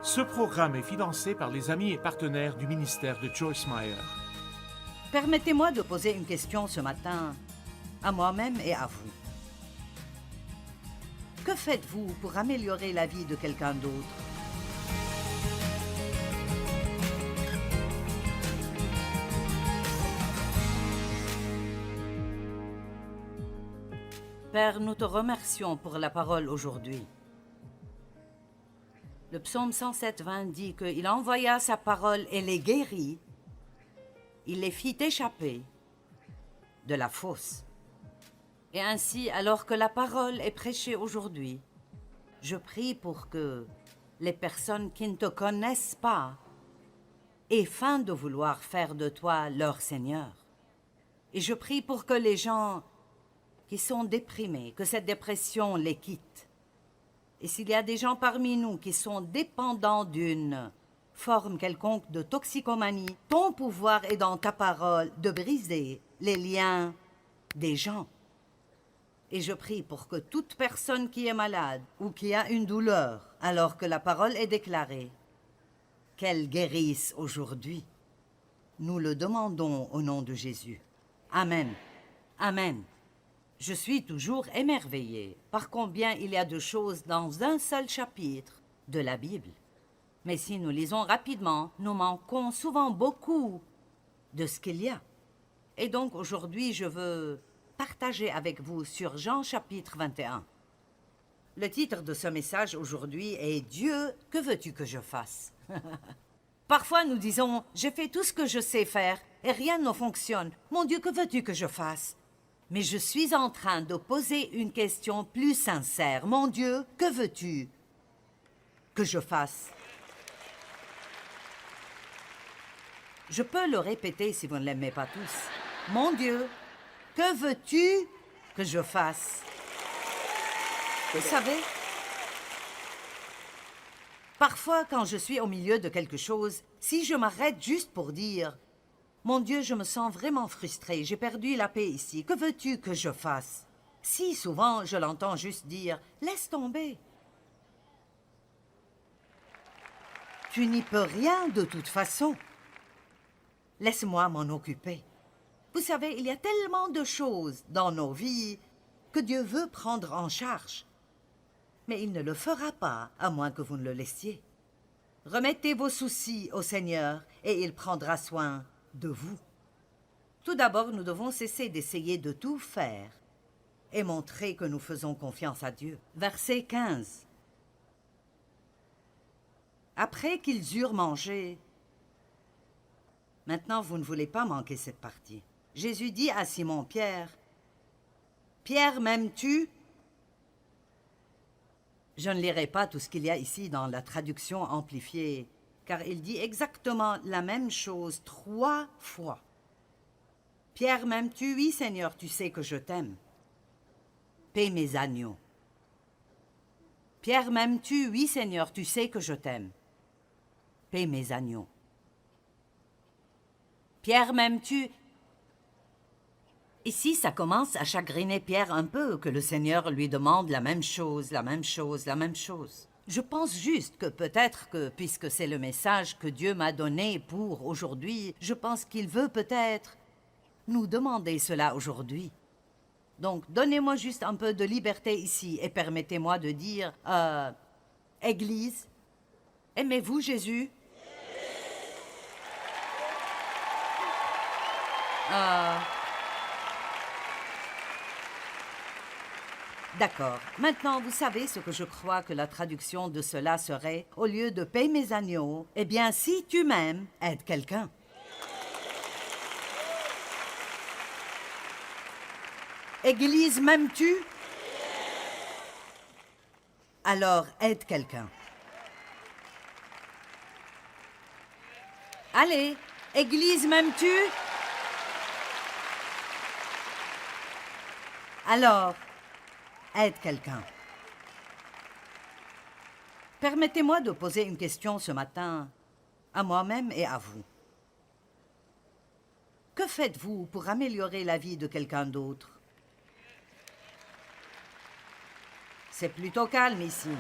Ce programme est financé par les amis et partenaires du ministère de Joyce Meyer. Permettez-moi de poser une question ce matin à moi-même et à vous. Que faites-vous pour améliorer la vie de quelqu'un d'autre? Père, nous te remercions pour la parole aujourd'hui. Le psaume 107:20 dit qu'il envoya sa parole et les guérit. Il les fit échapper de la fosse. Et ainsi, alors que la parole est prêchée aujourd'hui, je prie pour que les personnes qui ne te connaissent pas aient faim de vouloir faire de toi leur Seigneur. Et je prie pour que les gens qui sont déprimés, que cette dépression les quitte. Et s'il y a des gens parmi nous qui sont dépendants d'une forme quelconque de toxicomanie, ton pouvoir est dans ta parole de briser les liens des gens. Et je prie pour que toute personne qui est malade ou qui a une douleur, alors que la parole est déclarée, qu'elle guérisse aujourd'hui. Nous le demandons au nom de Jésus. Amen. Amen. Je suis toujours émerveillée par combien il y a de choses dans un seul chapitre de la Bible. Mais si nous lisons rapidement, nous manquons souvent beaucoup de ce qu'il y a. Et donc aujourd'hui, je veux partager avec vous sur Jean chapitre 21. Le titre de ce message aujourd'hui est « Dieu, que veux-tu que je fasse ?» Parfois nous disons « J'ai fait tout ce que je sais faire et rien ne fonctionne. Mon Dieu, que veux-tu que je fasse ?» Mais je suis en train de poser une question plus sincère. « Mon Dieu, que veux-tu que je fasse ?» Je peux le répéter si vous ne l'aimez pas tous. « Mon Dieu, que veux-tu que je fasse ?» Vous savez, parfois quand je suis au milieu de quelque chose, si je m'arrête juste pour dire « Mon Dieu, je me sens vraiment frustrée, j'ai perdu la paix ici, que veux-tu que je fasse ?» Si souvent je l'entends juste dire « Laisse tomber. Tu n'y peux rien de toute façon. Laisse-moi m'en occuper. » Vous savez, il y a tellement de choses dans nos vies que Dieu veut prendre en charge. Mais il ne le fera pas, à moins que vous ne le laissiez. Remettez vos soucis au Seigneur et il prendra soin de vous. Tout d'abord, nous devons cesser d'essayer de tout faire et montrer que nous faisons confiance à Dieu. Verset 15. Après qu'ils eurent mangé, maintenant vous ne voulez pas manquer cette partie. Jésus dit à Simon-Pierre, « Pierre, m'aimes-tu » Je ne lirai pas tout ce qu'il y a ici dans la traduction amplifiée, car il dit exactement la même chose 3 fois. « Pierre, m'aimes-tu? Oui, Seigneur, tu sais que je t'aime. Paie mes agneaux. » Pierre, m'aimes-tu? Oui, Seigneur, tu sais que je t'aime. Paie mes agneaux. Pierre, m'aimes-tu? Ici, ça commence à chagriner Pierre un peu que le Seigneur lui demande la même chose, la même chose, la même chose. Je pense juste que peut-être que, puisque c'est le message que Dieu m'a donné pour aujourd'hui, je pense qu'il veut peut-être nous demander cela aujourd'hui. Donc, donnez-moi juste un peu de liberté ici et permettez-moi de dire, Église, aimez-vous Jésus? D'accord. Maintenant, vous savez ce que je crois que la traduction de cela serait, au lieu de « paie mes agneaux », eh bien, si tu m'aimes, aide quelqu'un. Église, m'aimes-tu? Alors, aide quelqu'un. Allez, Église, m'aimes-tu? Alors, aide quelqu'un. Permettez-moi de poser une question ce matin à moi-même et à vous. Que faites-vous pour améliorer la vie de quelqu'un d'autre? C'est plutôt calme ici.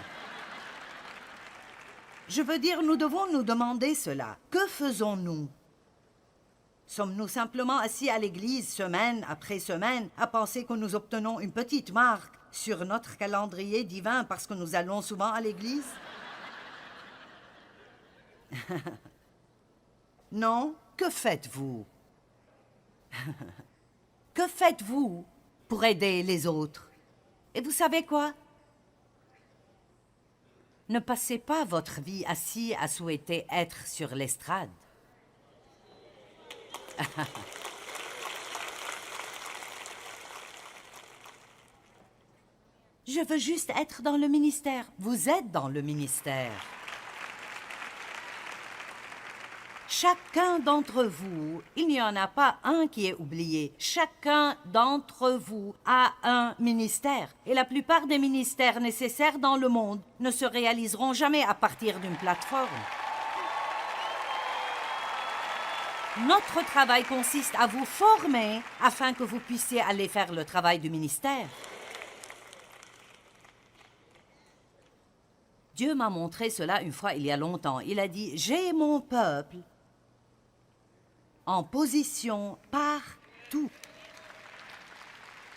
Je veux dire, nous devons nous demander cela. Que faisons-nous? Sommes-nous simplement assis à l'église semaine après semaine à penser que nous obtenons une petite marque sur notre calendrier divin parce que nous allons souvent à l'église? Non? Que faites-vous? Que faites-vous pour aider les autres? Et vous savez quoi? Ne passez pas votre vie assis à souhaiter être sur l'estrade. Je veux juste être dans le ministère. Vous êtes dans le ministère. Chacun d'entre vous, il n'y en a pas un qui est oublié. Chacun d'entre vous a un ministère. Et la plupart des ministères nécessaires dans le monde ne se réaliseront jamais à partir d'une plateforme. Notre travail consiste à vous former afin que vous puissiez aller faire le travail du ministère. Dieu m'a montré cela une fois il y a longtemps. Il a dit, j'ai mon peuple en position partout.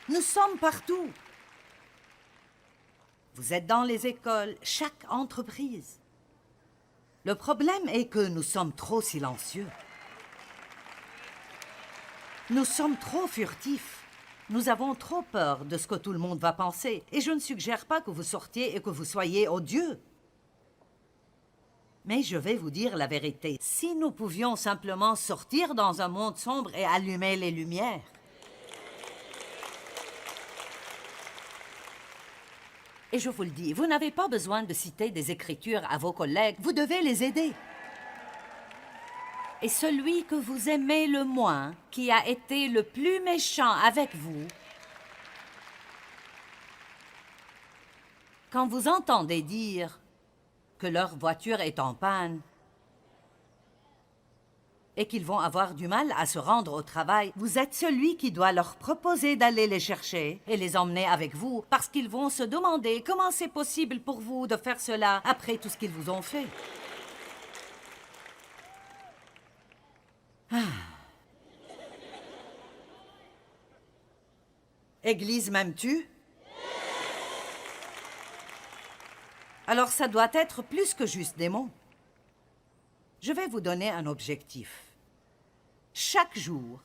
Nous sommes partout. Vous êtes dans les écoles, chaque entreprise. Le problème est que nous sommes trop silencieux. Nous sommes trop furtifs. Nous avons trop peur de ce que tout le monde va penser. Et je ne suggère pas que vous sortiez et que vous soyez odieux. Mais je vais vous dire la vérité. Si nous pouvions simplement sortir dans un monde sombre et allumer les lumières. Et je vous le dis, vous n'avez pas besoin de citer des écritures à vos collègues. Vous devez les aider. Et celui que vous aimez le moins, qui a été le plus méchant avec vous, quand vous entendez dire que leur voiture est en panne et qu'ils vont avoir du mal à se rendre au travail, vous êtes celui qui doit leur proposer d'aller les chercher et les emmener avec vous parce qu'ils vont se demander comment c'est possible pour vous de faire cela après tout ce qu'ils vous ont fait. Église, m'aimes-tu? Alors ça doit être plus que juste des mots. Je vais vous donner un objectif. Chaque jour,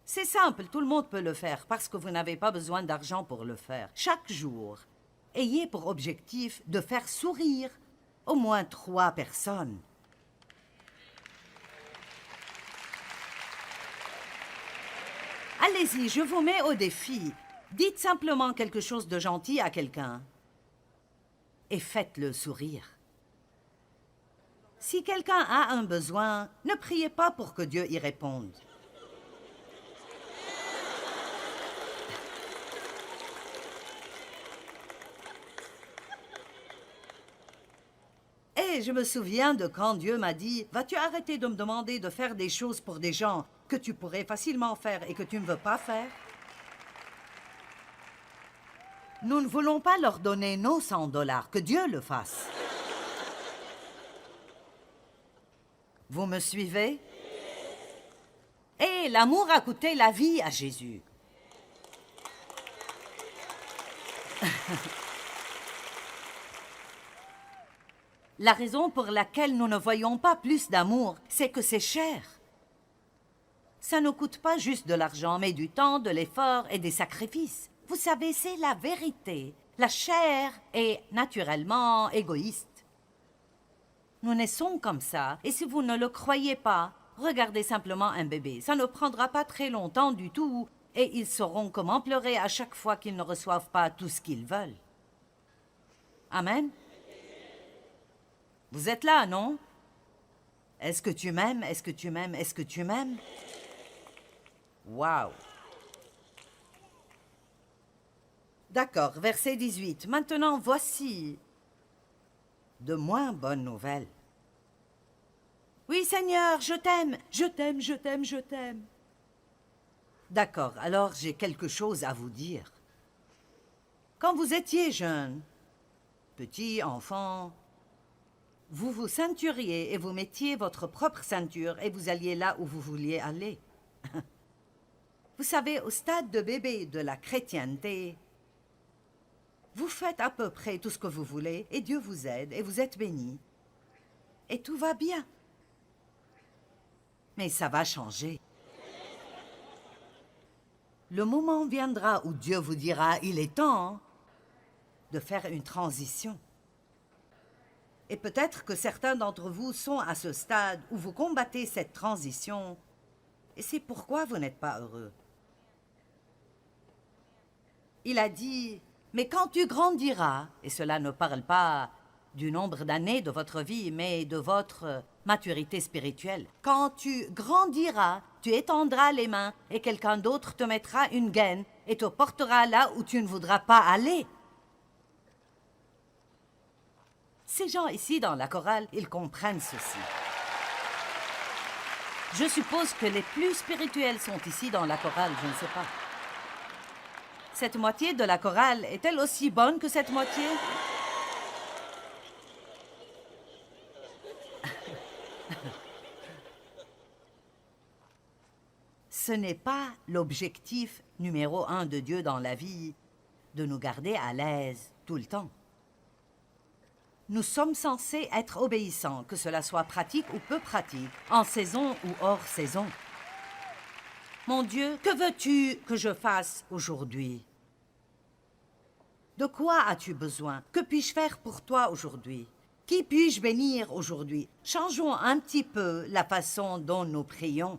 c'est simple, tout le monde peut le faire parce que vous n'avez pas besoin d'argent pour le faire. Chaque jour, ayez pour objectif de faire sourire au moins 3 personnes. Allez-y, je vous mets au défi. Dites simplement quelque chose de gentil à quelqu'un et faites-le sourire. Si quelqu'un a un besoin, ne priez pas pour que Dieu y réponde. Et je me souviens de quand Dieu m'a dit « Vas-tu arrêter de me demander de faire des choses pour des gens que tu pourrais facilement faire et que tu ne veux pas faire? » Nous ne voulons pas leur donner nos $100, que Dieu le fasse. Vous me suivez? Et l'amour a coûté la vie à Jésus. La raison pour laquelle nous ne voyons pas plus d'amour, c'est que c'est cher. Ça ne coûte pas juste de l'argent, mais du temps, de l'effort et des sacrifices. Vous savez, c'est la vérité. La chair est naturellement égoïste. Nous naissons comme ça, et si vous ne le croyez pas, regardez simplement un bébé. Ça ne prendra pas très longtemps du tout, et ils sauront comment pleurer à chaque fois qu'ils ne reçoivent pas tout ce qu'ils veulent. Amen. Vous êtes là, non? Est-ce que tu m'aimes? Est-ce que tu m'aimes? Est-ce que tu m'aimes? Wow! D'accord, verset 18. Maintenant, voici de moins bonnes nouvelles. Oui, Seigneur, je t'aime, je t'aime, je t'aime, je t'aime. D'accord, alors j'ai quelque chose à vous dire. Quand vous étiez jeune, petit, enfant, vous vous ceinturiez et vous mettiez votre propre ceinture et vous alliez là où vous vouliez aller. Vous savez, au stade de bébé de la chrétienté, vous faites à peu près tout ce que vous voulez et Dieu vous aide et vous êtes béni. Et tout va bien. Mais ça va changer. Le moment viendra où Dieu vous dira « il est temps » de faire une transition. Et peut-être que certains d'entre vous sont à ce stade où vous combattez cette transition et c'est pourquoi vous n'êtes pas heureux. Il a dit « mais quand tu grandiras » et cela ne parle pas du nombre d'années de votre vie, mais de votre maturité spirituelle. Quand tu grandiras, tu étendras les mains et quelqu'un d'autre te mettra une gaine et te portera là où tu ne voudras pas aller. Ces gens ici dans la chorale, ils comprennent ceci. Je suppose que les plus spirituels sont ici dans la chorale, je ne sais pas. Cette moitié de la chorale est-elle aussi bonne que cette moitié? Ce n'est pas l'objectif numéro 1 de Dieu dans la vie, de nous garder à l'aise tout le temps. Nous sommes censés être obéissants, que cela soit pratique ou peu pratique, en saison ou hors saison. Mon Dieu, que veux-tu que je fasse aujourd'hui? De quoi as-tu besoin? Que puis-je faire pour toi aujourd'hui? Qui puis-je bénir aujourd'hui? Changeons un petit peu la façon dont nous prions.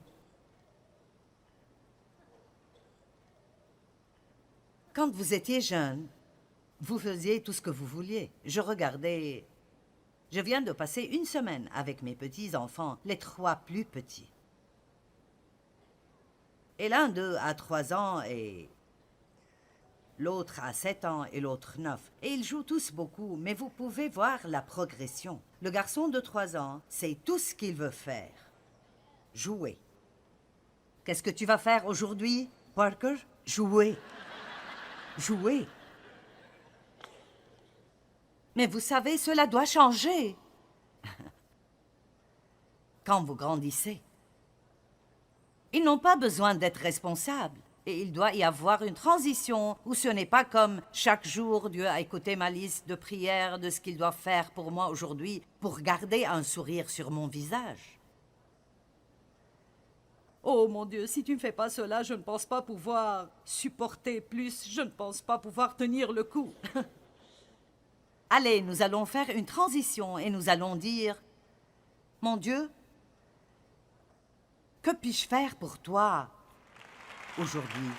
Quand vous étiez jeune, vous faisiez tout ce que vous vouliez. Je regardais... Je viens de passer une semaine avec mes petits-enfants, les 3 plus petits. Et l'un d'eux a 3 ans et l'autre a 7 ans et l'autre 9. Et ils jouent tous beaucoup, mais vous pouvez voir la progression. Le garçon de 3 ans, c'est tout ce qu'il veut faire. Jouer. Qu'est-ce que tu vas faire aujourd'hui, Parker? Jouer. Jouer. Mais vous savez, cela doit changer. Quand vous grandissez. Ils n'ont pas besoin d'être responsables. Et il doit y avoir une transition où ce n'est pas comme chaque jour Dieu a écouté ma liste de prières de ce qu'il doit faire pour moi aujourd'hui pour garder un sourire sur mon visage. Oh mon Dieu, si tu ne fais pas cela, je ne pense pas pouvoir supporter plus, je ne pense pas pouvoir tenir le coup. Allez, nous allons faire une transition et nous allons dire, mon Dieu, que puis-je faire pour toi aujourd'hui?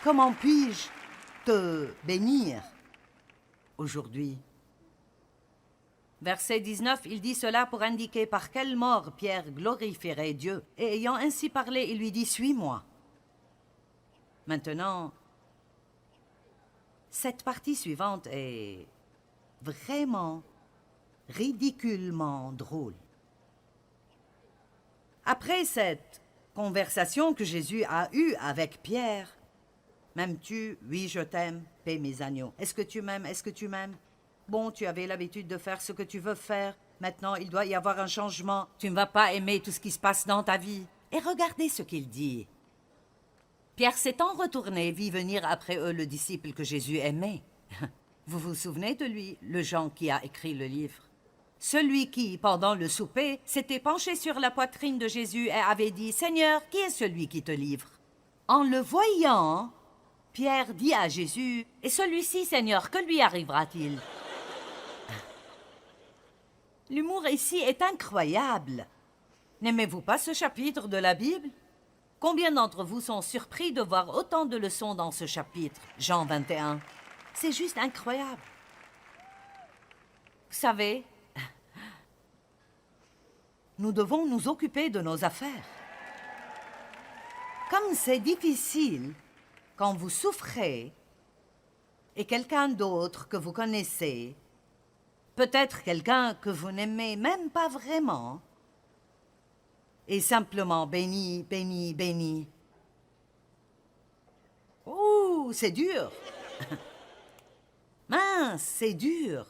Comment puis-je te bénir aujourd'hui? Verset 19, il dit cela pour indiquer par quelle mort Pierre glorifierait Dieu. Et ayant ainsi parlé, il lui dit, suis-moi. Maintenant, cette partie suivante est vraiment ridiculement drôle. Après cette conversation que Jésus a eue avec Pierre, m'aimes-tu? Oui, je t'aime, paie mes agneaux. Est-ce que tu m'aimes? Est-ce que tu m'aimes? Bon, tu avais l'habitude de faire ce que tu veux faire. Maintenant, il doit y avoir un changement. Tu ne vas pas aimer tout ce qui se passe dans ta vie. Et regardez ce qu'il dit. Pierre s'étant retourné, vit venir après eux le disciple que Jésus aimait. Vous vous souvenez de lui, le Jean qui a écrit le livre? Celui qui, pendant le souper, s'était penché sur la poitrine de Jésus et avait dit « Seigneur, qui est celui qui te livre ?» En le voyant, Pierre dit à Jésus « Et celui-ci, Seigneur, que lui arrivera-t-il » L'humour ici est incroyable. N'aimez-vous pas ce chapitre de la Bible? Combien d'entre vous sont surpris de voir autant de leçons dans ce chapitre, Jean 21? C'est juste incroyable. Vous savez, nous devons nous occuper de nos affaires. Comme c'est difficile quand vous souffrez et quelqu'un d'autre que vous connaissez, peut-être quelqu'un que vous n'aimez même pas vraiment, est simplement béni, béni, béni. Ouh, c'est dur. Mince, c'est dur.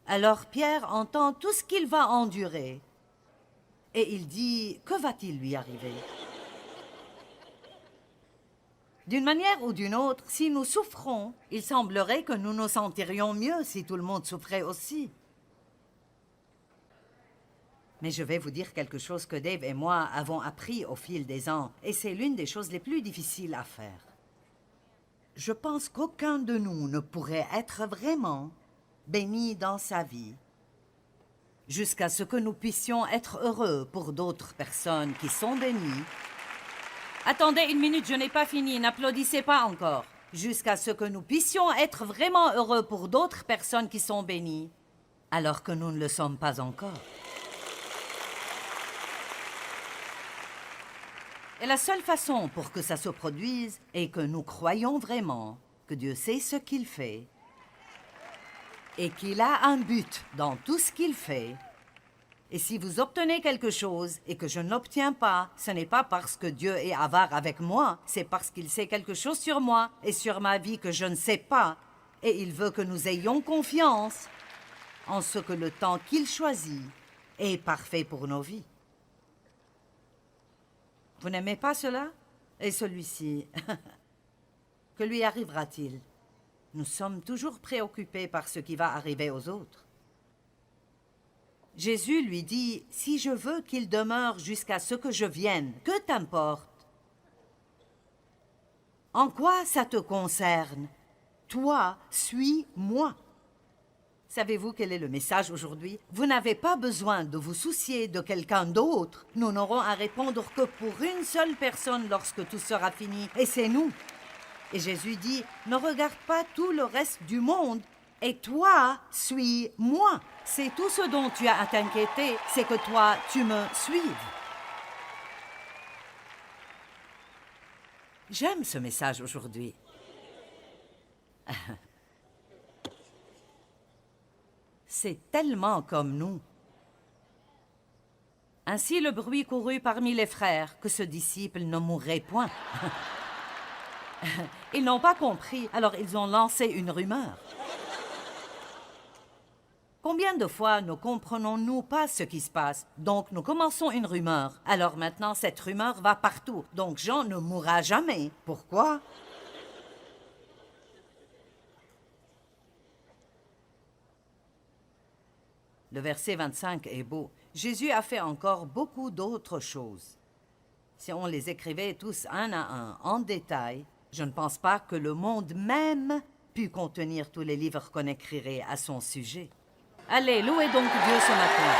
Alors Pierre entend tout ce qu'il va endurer. Et il dit, que va-t-il lui arriver? D'une manière ou d'une autre, si nous souffrons, il semblerait que nous nous sentirions mieux si tout le monde souffrait aussi. Mais je vais vous dire quelque chose que Dave et moi avons appris au fil des ans, et c'est l'une des choses les plus difficiles à faire. Je pense qu'aucun de nous ne pourrait être vraiment béni dans sa vie jusqu'à ce que nous puissions être heureux pour d'autres personnes qui sont bénies. Attendez une minute, je n'ai pas fini, n'applaudissez pas encore. Jusqu'à ce que nous puissions être vraiment heureux pour d'autres personnes qui sont bénies, alors que nous ne le sommes pas encore. Et la seule façon pour que ça se produise est que nous croyons vraiment que Dieu sait ce qu'il fait et qu'il a un but dans tout ce qu'il fait. Et si vous obtenez quelque chose et que je ne l'obtiens pas, ce n'est pas parce que Dieu est avare avec moi, c'est parce qu'il sait quelque chose sur moi et sur ma vie que je ne sais pas. Et il veut que nous ayons confiance en ce que le temps qu'il choisit est parfait pour nos vies. Vous n'aimez pas cela? Et celui-ci, que lui arrivera-t-il? Nous sommes toujours préoccupés par ce qui va arriver aux autres. Jésus lui dit, « Si je veux qu'il demeure jusqu'à ce que je vienne, que t'importe? En quoi ça te concerne? Toi, suis-moi. » Savez-vous quel est le message aujourd'hui? Vous n'avez pas besoin de vous soucier de quelqu'un d'autre. Nous n'aurons à répondre que pour une seule personne lorsque tout sera fini, et c'est nous. Et Jésus dit, « Ne regarde pas tout le reste du monde. Et toi, suis-moi. C'est tout ce dont tu as à t'inquiéter, c'est que toi, tu me suives. » J'aime ce message aujourd'hui. C'est tellement comme nous. Ainsi le bruit courut parmi les frères que ce disciple ne mourrait point. Ils n'ont pas compris, alors ils ont lancé une rumeur. Combien de fois ne comprenons-nous pas ce qui se passe? Donc nous commençons une rumeur. Alors maintenant cette rumeur va partout. Donc Jean ne mourra jamais. Pourquoi? Le verset 25 est beau. Jésus a fait encore beaucoup d'autres choses. Si on les écrivait tous un à un, en détail, je ne pense pas que le monde même pût contenir tous les livres qu'on écrirait à son sujet. Allez, louez donc Dieu ce matin.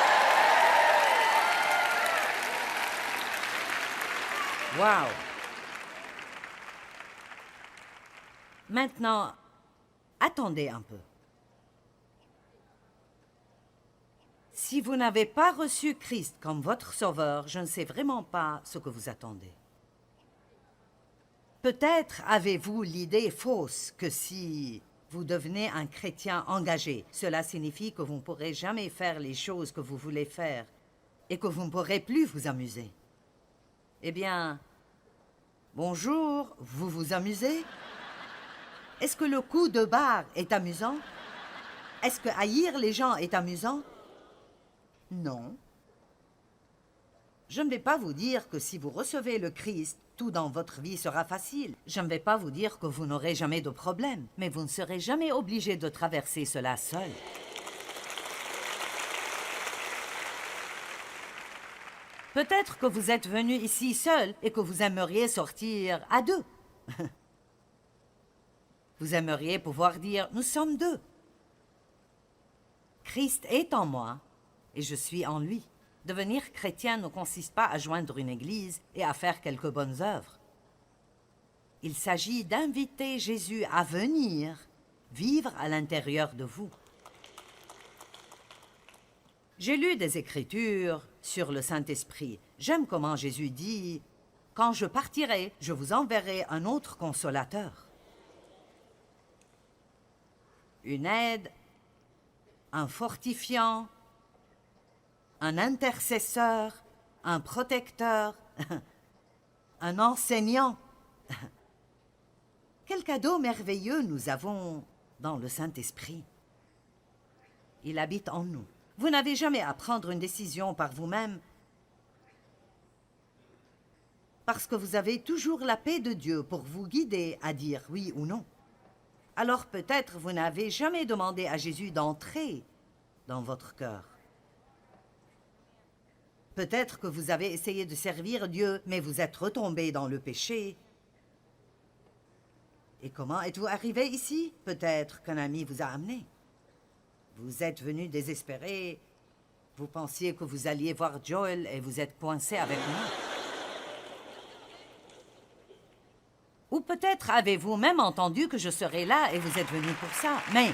Wow! Maintenant, attendez un peu. Si vous n'avez pas reçu Christ comme votre sauveur, je ne sais vraiment pas ce que vous attendez. Peut-être avez-vous l'idée fausse que si vous devenez un chrétien engagé, cela signifie que vous ne pourrez jamais faire les choses que vous voulez faire et que vous ne pourrez plus vous amuser. Eh bien, bonjour, vous vous amusez? Est-ce que le coup de barre est amusant? Est-ce que haïr les gens est amusant? Non. Je ne vais pas vous dire que si vous recevez le Christ, tout dans votre vie sera facile. Je ne vais pas vous dire que vous n'aurez jamais de problème, mais vous ne serez jamais obligé de traverser cela seul. Peut-être que vous êtes venu ici seul et que vous aimeriez sortir à deux. Vous aimeriez pouvoir dire « Nous sommes deux. Christ est en moi et je suis en lui. » Devenir chrétien ne consiste pas à joindre une église et à faire quelques bonnes œuvres. Il s'agit d'inviter Jésus à venir vivre à l'intérieur de vous. J'ai lu des Écritures sur le Saint-Esprit. J'aime comment Jésus dit « Quand je partirai, je vous enverrai un autre consolateur. » Une aide, un fortifiant, un intercesseur, un protecteur, un enseignant. Quel cadeau merveilleux nous avons dans le Saint-Esprit. Il habite en nous. Vous n'avez jamais à prendre une décision par vous-même parce que vous avez toujours la paix de Dieu pour vous guider à dire oui ou non. Alors peut-être vous n'avez jamais demandé à Jésus d'entrer dans votre cœur. Peut-être que vous avez essayé de servir Dieu, mais vous êtes retombé dans le péché. Et comment êtes-vous arrivé ici? Peut-être qu'un ami vous a amené. Vous êtes venu désespéré. Vous pensiez que vous alliez voir Joel et vous êtes coincé avec moi. Ou peut-être avez-vous même entendu que je serais là et vous êtes venu pour ça. Mais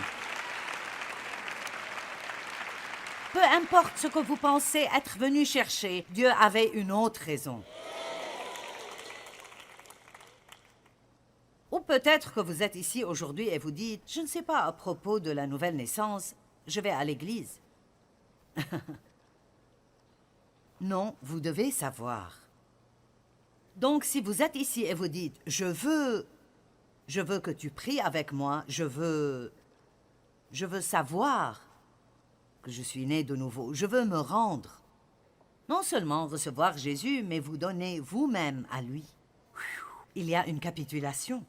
peu importe ce que vous pensez être venu chercher, Dieu avait une autre raison. Ou peut-être que vous êtes ici aujourd'hui et vous dites, je ne sais pas à propos de la nouvelle naissance, je vais à l'église. Non, vous devez savoir. Donc, si vous êtes ici et vous dites, je veux que tu pries avec moi, je veux savoir que je suis né de nouveau, je veux me rendre. Non seulement recevoir Jésus, mais vous donner vous-même à lui. Il y a une capitulation.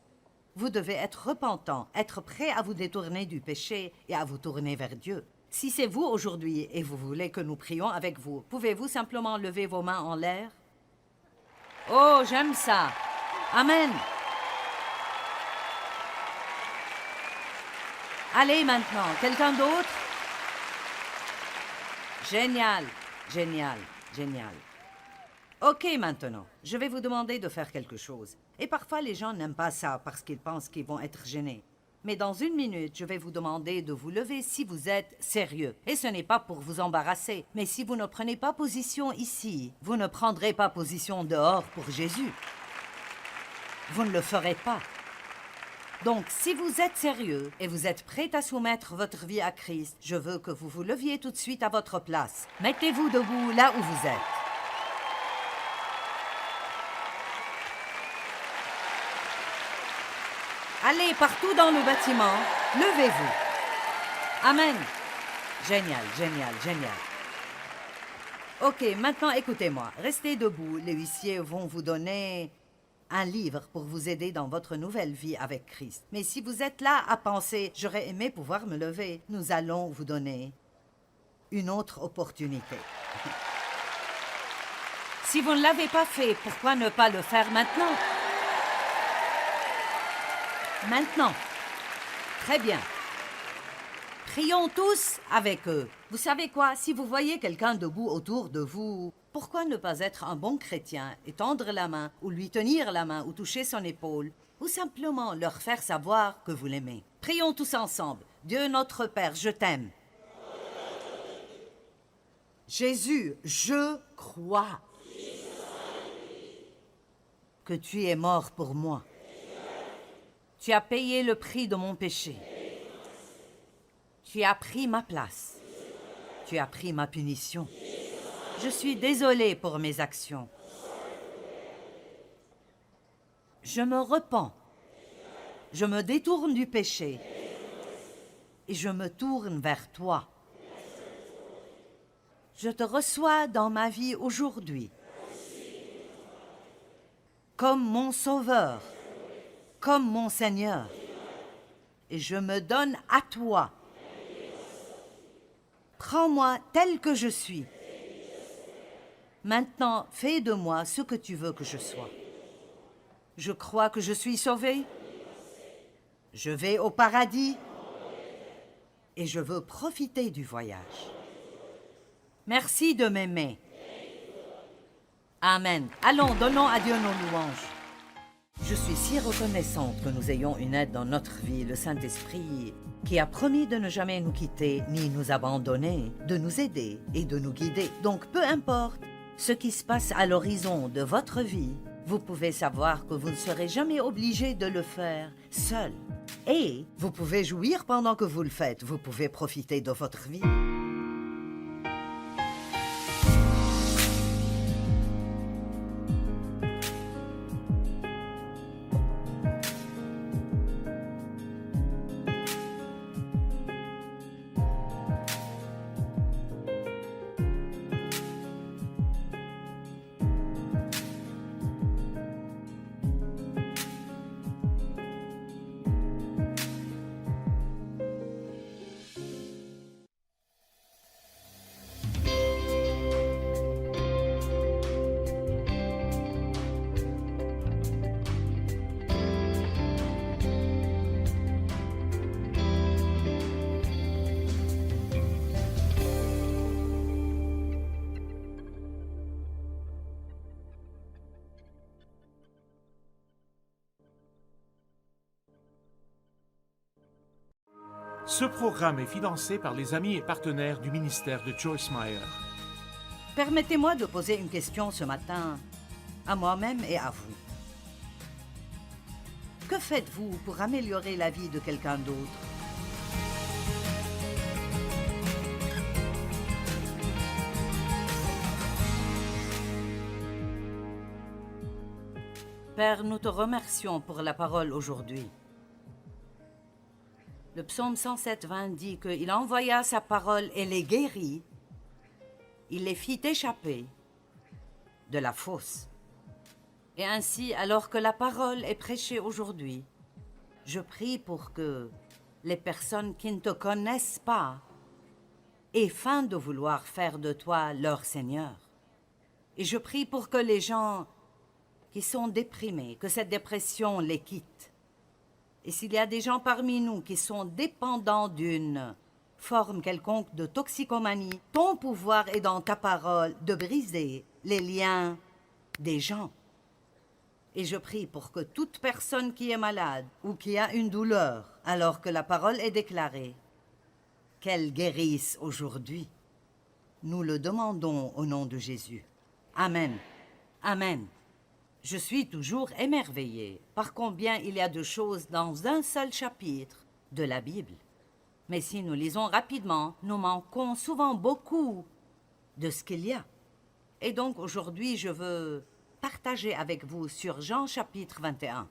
Vous devez être repentant, être prêt à vous détourner du péché et à vous tourner vers Dieu. Si c'est vous aujourd'hui et vous voulez que nous prions avec vous, pouvez-vous simplement lever vos mains en l'air? Oh, j'aime ça. Amen. Allez maintenant, quelqu'un d'autre? Génial, génial, génial. Ok, maintenant, je vais vous demander de faire quelque chose. Et parfois, les gens n'aiment pas ça parce qu'ils pensent qu'ils vont être gênés. Mais dans une minute, je vais vous demander de vous lever si vous êtes sérieux. Et ce n'est pas pour vous embarrasser. Mais si vous ne prenez pas position ici, vous ne prendrez pas position dehors pour Jésus. Vous ne le ferez pas. Donc, si vous êtes sérieux et vous êtes prêt à soumettre votre vie à Christ, je veux que vous vous leviez tout de suite à votre place. Mettez-vous debout là où vous êtes. Allez partout dans le bâtiment, levez-vous. Amen. Génial, génial, génial. Ok, maintenant écoutez-moi. Restez debout. Les huissiers vont vous donner un livre pour vous aider dans votre nouvelle vie avec Christ. Mais si vous êtes là à penser, j'aurais aimé pouvoir me lever, nous allons vous donner une autre opportunité. Si vous ne l'avez pas fait, pourquoi ne pas le faire maintenant? Maintenant. Très bien. Prions tous avec eux. Vous savez quoi? Si vous voyez quelqu'un debout autour de vous, pourquoi ne pas être un bon chrétien et tendre la main, ou lui tenir la main, ou toucher son épaule, ou simplement leur faire savoir que vous l'aimez? Prions tous ensemble. Dieu notre Père, je t'aime. Jésus, je crois que tu es mort pour moi. Tu as payé le prix de mon péché. Tu as pris ma place. Tu as pris ma punition. Je suis désolé pour mes actions. Je me repens. Je me détourne du péché. Et je me tourne vers toi. Je te reçois dans ma vie aujourd'hui. Comme mon Sauveur. Comme mon Seigneur. Et je me donne à toi. Prends-moi tel que je suis. Maintenant, fais de moi ce que tu veux que je sois. Je crois que je suis sauvé. Je vais au paradis. Et je veux profiter du voyage. Merci de m'aimer. Amen. Allons, donnons à Dieu nos louanges. Je suis si reconnaissante que nous ayons une aide dans notre vie, le Saint-Esprit, qui a promis de ne jamais nous quitter ni nous abandonner, de nous aider et de nous guider. Donc, peu importe ce qui se passe à l'horizon de votre vie, vous pouvez savoir que vous ne serez jamais obligé de le faire seul. Et vous pouvez jouir pendant que vous le faites. Vous pouvez profiter de votre vie. Ce programme est financé par les amis et partenaires du ministère de Joyce Meyer. Permettez-moi de poser une question ce matin à moi-même et à vous. Que faites-vous pour améliorer la vie de quelqu'un d'autre? Père, nous te remercions pour la parole aujourd'hui. Le psaume 107:20 dit qu'il envoya sa parole et les guérit. Il les fit échapper de la fosse. Et ainsi, alors que la parole est prêchée aujourd'hui, je prie pour que les personnes qui ne te connaissent pas aient faim de vouloir faire de toi leur Seigneur. Et je prie pour que les gens qui sont déprimés, que cette dépression les quitte. Et s'il y a des gens parmi nous qui sont dépendants d'une forme quelconque de toxicomanie, ton pouvoir est dans ta parole de briser les liens des gens. Et je prie pour que toute personne qui est malade ou qui a une douleur, alors que la parole est déclarée, qu'elle guérisse aujourd'hui. Nous le demandons au nom de Jésus. Amen. Amen. Je suis toujours émerveillée par combien il y a de choses dans un seul chapitre de la Bible. Mais si nous lisons rapidement, nous manquons souvent beaucoup de ce qu'il y a. Et donc aujourd'hui, je veux partager avec vous sur Jean chapitre 21.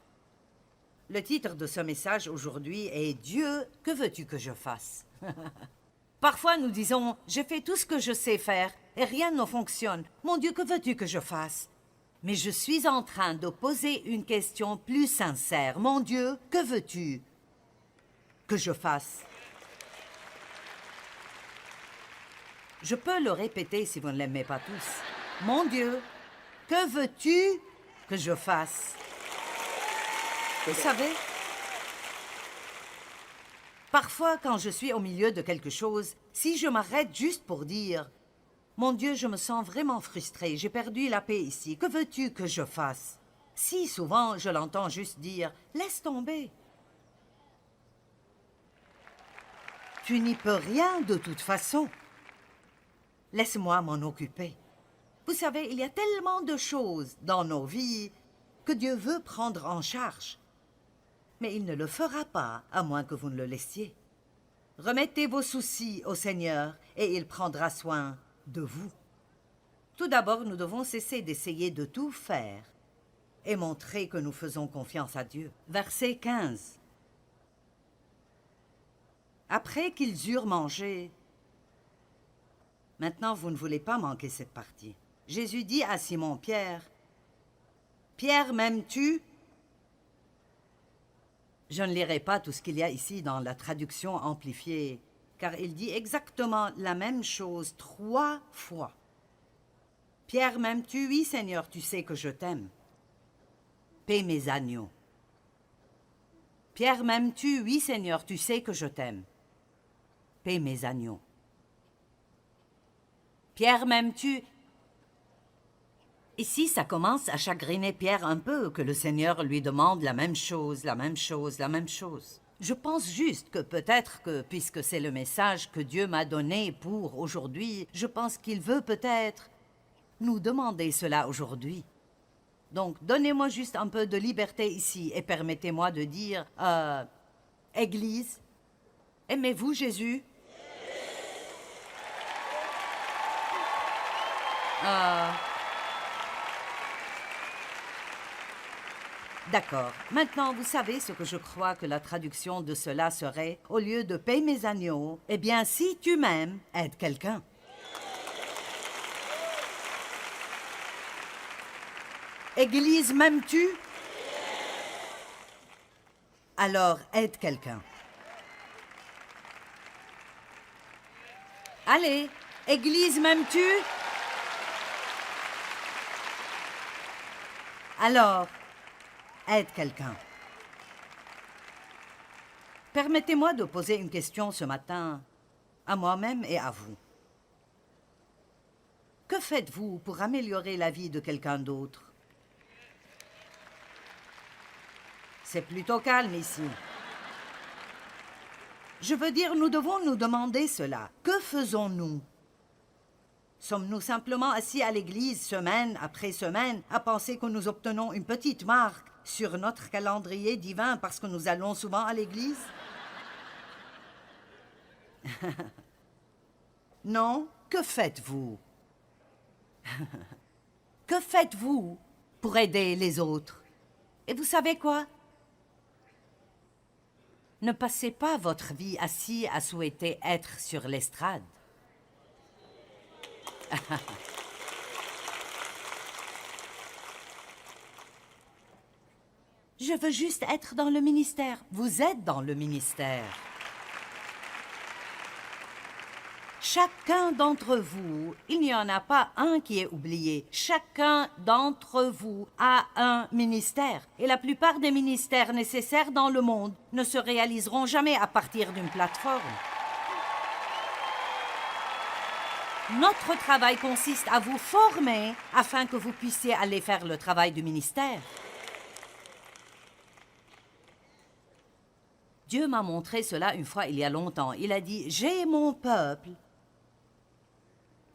Le titre de ce message aujourd'hui est « Dieu, que veux-tu que je fasse ?» Parfois nous disons « J'ai fait tout ce que je sais faire et rien ne fonctionne. Mon Dieu, que veux-tu que je fasse ?» Mais je suis en train de poser une question plus sincère. « Mon Dieu, que veux-tu que je fasse ?» Je peux le répéter si vous ne l'aimez pas tous. « Mon Dieu, que veux-tu que je fasse ?» Vous savez, parfois quand je suis au milieu de quelque chose, si je m'arrête juste pour dire « Mon Dieu, je me sens vraiment frustrée, j'ai perdu la paix ici, que veux-tu que je fasse ?» Si souvent je l'entends juste dire « Laisse tomber. Tu n'y peux rien de toute façon. Laisse-moi m'en occuper. » Vous savez, il y a tellement de choses dans nos vies que Dieu veut prendre en charge. Mais il ne le fera pas, à moins que vous ne le laissiez. Remettez vos soucis au Seigneur et il prendra soin de vous. Tout d'abord, nous devons cesser d'essayer de tout faire et montrer que nous faisons confiance à Dieu. Verset 15. Après qu'ils eurent mangé, maintenant vous ne voulez pas manquer cette partie. Jésus dit à Simon-Pierre, « Pierre, m'aimes-tu » Je ne lirai pas tout ce qu'il y a ici dans la traduction amplifiée, car il dit exactement la même chose 3 fois. « Pierre, m'aimes-tu » « Oui, Seigneur, tu sais que je t'aime. »« Paie mes agneaux. »« Pierre, m'aimes-tu » « Oui, Seigneur, tu sais que je t'aime. »« Paie mes agneaux. »« Pierre, m'aimes-tu » Ici, ça commence à chagriner Pierre un peu que le Seigneur lui demande la même chose, la même chose, la même chose. Je pense juste que peut-être que, puisque c'est le message que Dieu m'a donné pour aujourd'hui, je pense qu'il veut peut-être nous demander cela aujourd'hui. Donc, donnez-moi juste un peu de liberté ici et permettez-moi de dire, Église, aimez-vous Jésus? D'accord. Maintenant, vous savez ce que je crois que la traduction de cela serait, au lieu de « paie mes agneaux », eh bien, si tu m'aimes, aide quelqu'un. Église, m'aimes-tu? Alors, aide quelqu'un. Allez, Église, m'aimes-tu? Alors, aide quelqu'un. Permettez-moi de poser une question ce matin à moi-même et à vous. Que faites-vous pour améliorer la vie de quelqu'un d'autre? C'est plutôt calme ici. Je veux dire, nous devons nous demander cela. Que faisons-nous? Sommes-nous simplement assis à l'église semaine après semaine à penser que nous obtenons une petite marque sur notre calendrier divin parce que nous allons souvent à l'église? Non, que faites-vous? Que faites-vous pour aider les autres? Et vous savez quoi? Ne passez pas votre vie assis à souhaiter être sur l'estrade. Je veux juste être dans le ministère. Vous êtes dans le ministère. Chacun d'entre vous, il n'y en a pas un qui est oublié. Chacun d'entre vous a un ministère. Et la plupart des ministères nécessaires dans le monde ne se réaliseront jamais à partir d'une plateforme. Notre travail consiste à vous former afin que vous puissiez aller faire le travail du ministère. Dieu m'a montré cela une fois il y a longtemps. Il a dit, j'ai mon peuple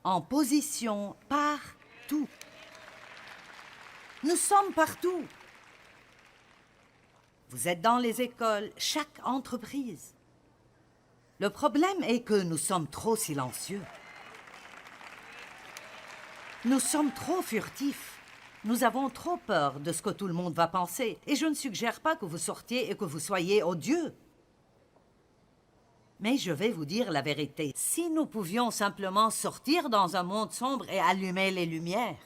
en position partout. Nous sommes partout. Vous êtes dans les écoles, chaque entreprise. Le problème est que nous sommes trop silencieux. Nous sommes trop furtifs. Nous avons trop peur de ce que tout le monde va penser. Et je ne suggère pas que vous sortiez et que vous soyez odieux. Mais je vais vous dire la vérité. Si nous pouvions simplement sortir dans un monde sombre et allumer les lumières.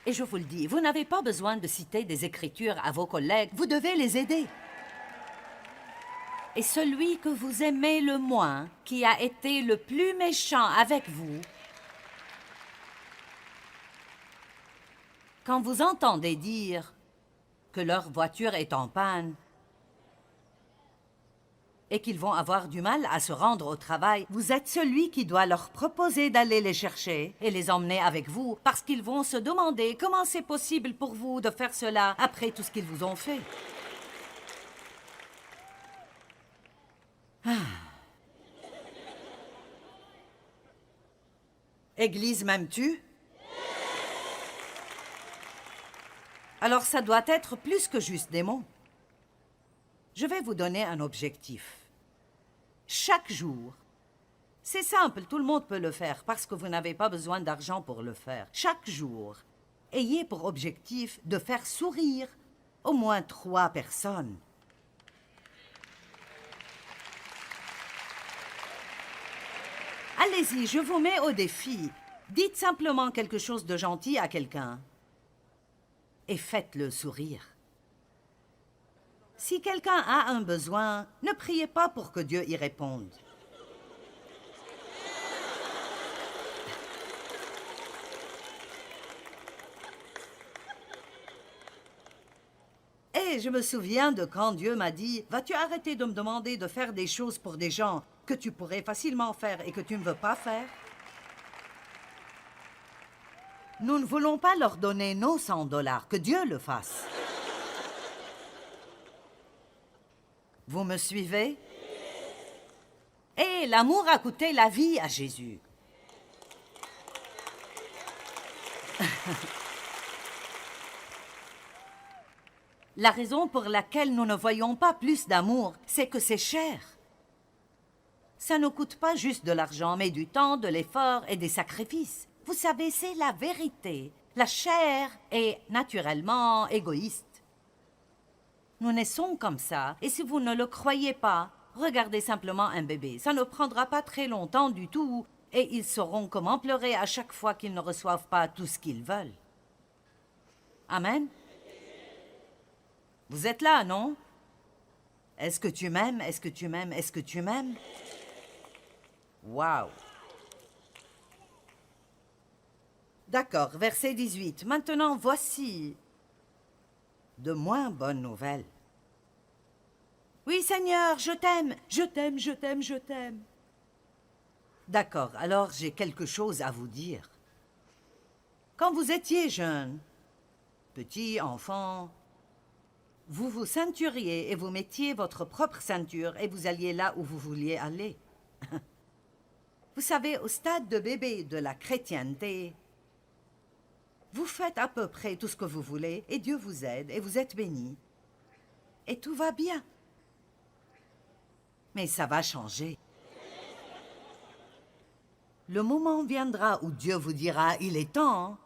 Et je vous le dis, vous n'avez pas besoin de citer des écritures à vos collègues. Vous devez les aider. Et celui que vous aimez le moins, qui a été le plus méchant avec vous, quand vous entendez dire que leur voiture est en panne et qu'ils vont avoir du mal à se rendre au travail, vous êtes celui qui doit leur proposer d'aller les chercher et les emmener avec vous parce qu'ils vont se demander comment c'est possible pour vous de faire cela après tout ce qu'ils vous ont fait. Église, m'aimes-tu? Alors ça doit être plus que juste des mots. Je vais vous donner un objectif. Chaque jour, c'est simple, tout le monde peut le faire parce que vous n'avez pas besoin d'argent pour le faire. Chaque jour, ayez pour objectif de faire sourire au moins 3 personnes. Allez-y, je vous mets au défi. Dites simplement quelque chose de gentil à quelqu'un et faites-le sourire. Si quelqu'un a un besoin, ne priez pas pour que Dieu y réponde. Et je me souviens de quand Dieu m'a dit « Vas-tu arrêter de me demander de faire des choses pour des gens que tu pourrais facilement faire et que tu ne veux pas faire ?» Nous ne voulons pas leur donner nos $100, que Dieu le fasse. Vous me suivez? Et l'amour a coûté la vie à Jésus. La raison pour laquelle nous ne voyons pas plus d'amour, c'est que c'est cher. Ça ne coûte pas juste de l'argent, mais du temps, de l'effort et des sacrifices. Vous savez, c'est la vérité. La chair est naturellement égoïste. Nous naissons comme ça, et si vous ne le croyez pas, regardez simplement un bébé. Ça ne prendra pas très longtemps du tout, et ils sauront comment pleurer à chaque fois qu'ils ne reçoivent pas tout ce qu'ils veulent. Amen. Vous êtes là, non? Est-ce que tu m'aimes? Est-ce que tu m'aimes? Est-ce que tu m'aimes? Wow! D'accord, verset 18. Maintenant, voici de moins bonnes nouvelles. Oui, Seigneur, je t'aime, je t'aime, je t'aime, je t'aime. D'accord, alors j'ai quelque chose à vous dire. Quand vous étiez jeune, petit, enfant, vous vous ceinturiez et vous mettiez votre propre ceinture et vous alliez là où vous vouliez aller. Vous savez, au stade de bébé de la chrétienté, vous faites à peu près tout ce que vous voulez et Dieu vous aide et vous êtes béni. Et tout va bien. Mais ça va changer. Le moment viendra où Dieu vous dira « il est temps »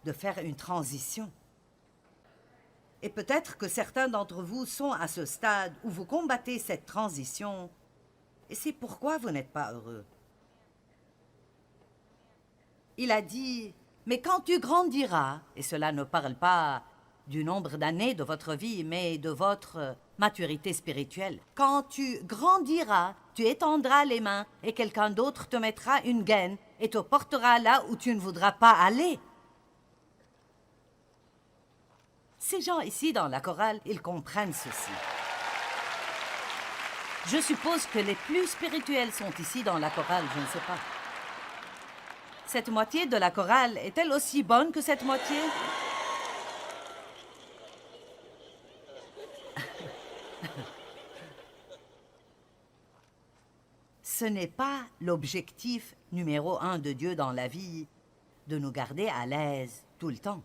de faire une transition. Et peut-être que certains d'entre vous sont à ce stade où vous combattez cette transition et c'est pourquoi vous n'êtes pas heureux. Il a dit « mais quand tu grandiras » et cela ne parle pas du nombre d'années de votre vie, mais de votre maturité spirituelle. Quand tu grandiras, tu étendras les mains et quelqu'un d'autre te mettra une gaine et te portera là où tu ne voudras pas aller. Ces gens ici dans la chorale, ils comprennent ceci. Je suppose que les plus spirituels sont ici dans la chorale, je ne sais pas. Cette moitié de la chorale est-elle aussi bonne que cette moitié? Ce n'est pas l'objectif numéro 1 de Dieu dans la vie, de nous garder à l'aise tout le temps.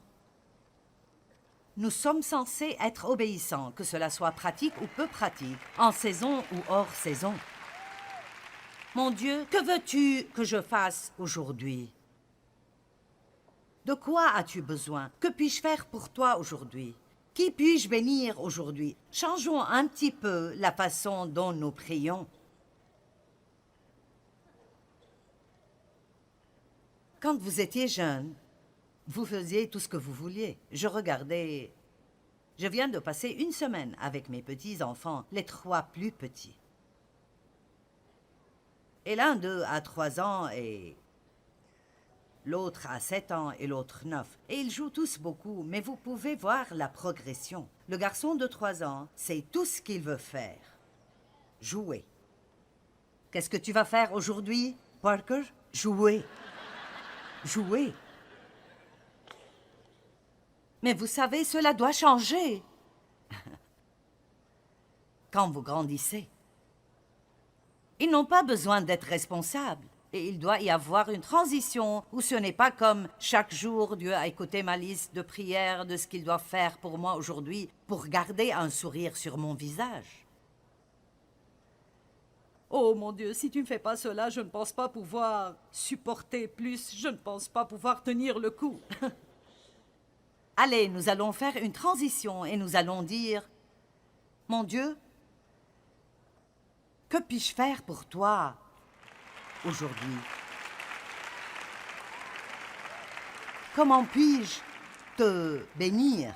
Nous sommes censés être obéissants, que cela soit pratique ou peu pratique, en saison ou hors saison. Mon Dieu, que veux-tu que je fasse aujourd'hui? De quoi as-tu besoin? Que puis-je faire pour toi aujourd'hui? Qui puis-je bénir aujourd'hui? Changeons un petit peu la façon dont nous prions. Quand vous étiez jeune, vous faisiez tout ce que vous vouliez. Je viens de passer une semaine avec mes petits-enfants, les 3 plus petits. Et l'un d'eux a 3 ans et l'autre a 7 ans et l'autre 9. Et ils jouent tous beaucoup, mais vous pouvez voir la progression. Le garçon de 3 ans, c'est tout ce qu'il veut faire. Jouer. Qu'est-ce que tu vas faire aujourd'hui, Parker? Jouer. Jouer. Mais vous savez, cela doit changer. Quand vous grandissez. Ils n'ont pas besoin d'être responsables. Et il doit y avoir une transition où ce n'est pas comme chaque jour Dieu a écouté ma liste de prières de ce qu'il doit faire pour moi aujourd'hui pour garder un sourire sur mon visage. Oh mon Dieu, si tu ne fais pas cela, je ne pense pas pouvoir supporter plus, je ne pense pas pouvoir tenir le coup. Allez, nous allons faire une transition et nous allons dire, mon Dieu, que puis-je faire pour toi aujourd'hui? Comment puis-je te bénir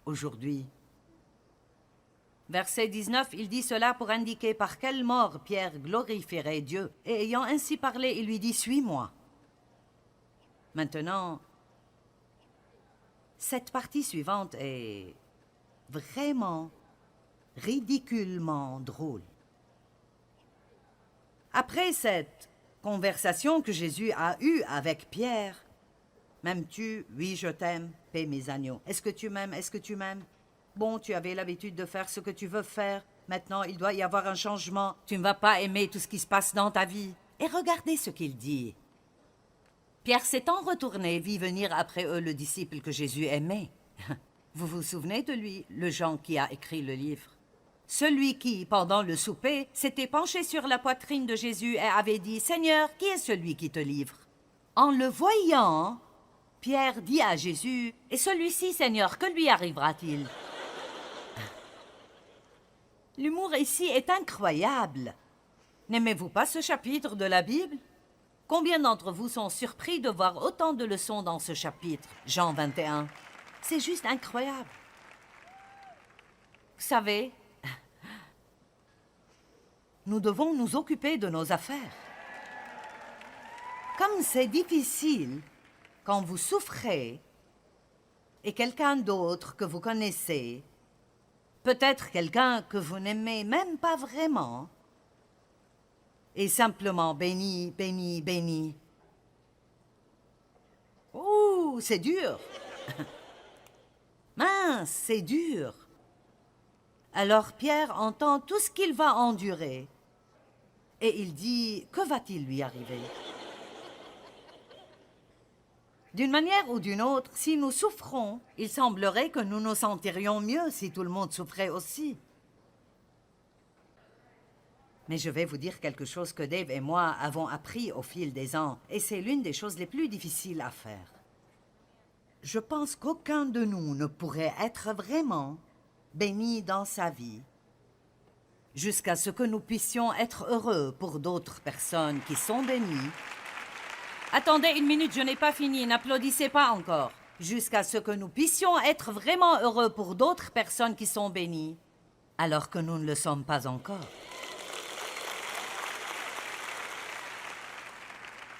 aujourd'hui? Verset 19, il dit cela pour indiquer par quelle mort Pierre glorifierait Dieu. Et ayant ainsi parlé, il lui dit, suis-moi. Maintenant, cette partie suivante est vraiment ridiculement drôle. Après cette conversation que Jésus a eue avec Pierre, m'aimes-tu? Oui, je t'aime, paie mes agneaux. Est-ce que tu m'aimes? Est-ce que tu m'aimes? Bon, tu avais l'habitude de faire ce que tu veux faire. Maintenant, il doit y avoir un changement. Tu ne vas pas aimer tout ce qui se passe dans ta vie. Et regardez ce qu'il dit. Pierre s'étant retourné, vit venir après eux le disciple que Jésus aimait. Vous vous souvenez de lui, le Jean qui a écrit le livre? Celui qui, pendant le souper, s'était penché sur la poitrine de Jésus et avait dit « Seigneur, qui est celui qui te livre ?» En le voyant, Pierre dit à Jésus « Et celui-ci, Seigneur, que lui arrivera-t-il » L'humour ici est incroyable. N'aimez-vous pas ce chapitre de la Bible? Combien d'entre vous sont surpris de voir autant de leçons dans ce chapitre, Jean 21? C'est juste incroyable. Vous savez, nous devons nous occuper de nos affaires. Comme c'est difficile quand vous souffrez et quelqu'un d'autre que vous connaissez, peut-être quelqu'un que vous n'aimez même pas vraiment, est simplement béni, béni, béni. Ouh, c'est dur. Mince, c'est dur. Alors Pierre entend tout ce qu'il va endurer. Et il dit, que va-t-il lui arriver? D'une manière ou d'une autre, si nous souffrons, il semblerait que nous nous sentirions mieux si tout le monde souffrait aussi. Mais je vais vous dire quelque chose que Dave et moi avons appris au fil des ans, et c'est l'une des choses les plus difficiles à faire. Je pense qu'aucun de nous ne pourrait être vraiment béni dans sa vie jusqu'à ce que nous puissions être heureux pour d'autres personnes qui sont bénies. Attendez une minute, je n'ai pas fini, n'applaudissez pas encore. Jusqu'à ce que nous puissions être vraiment heureux pour d'autres personnes qui sont bénies, alors que nous ne le sommes pas encore.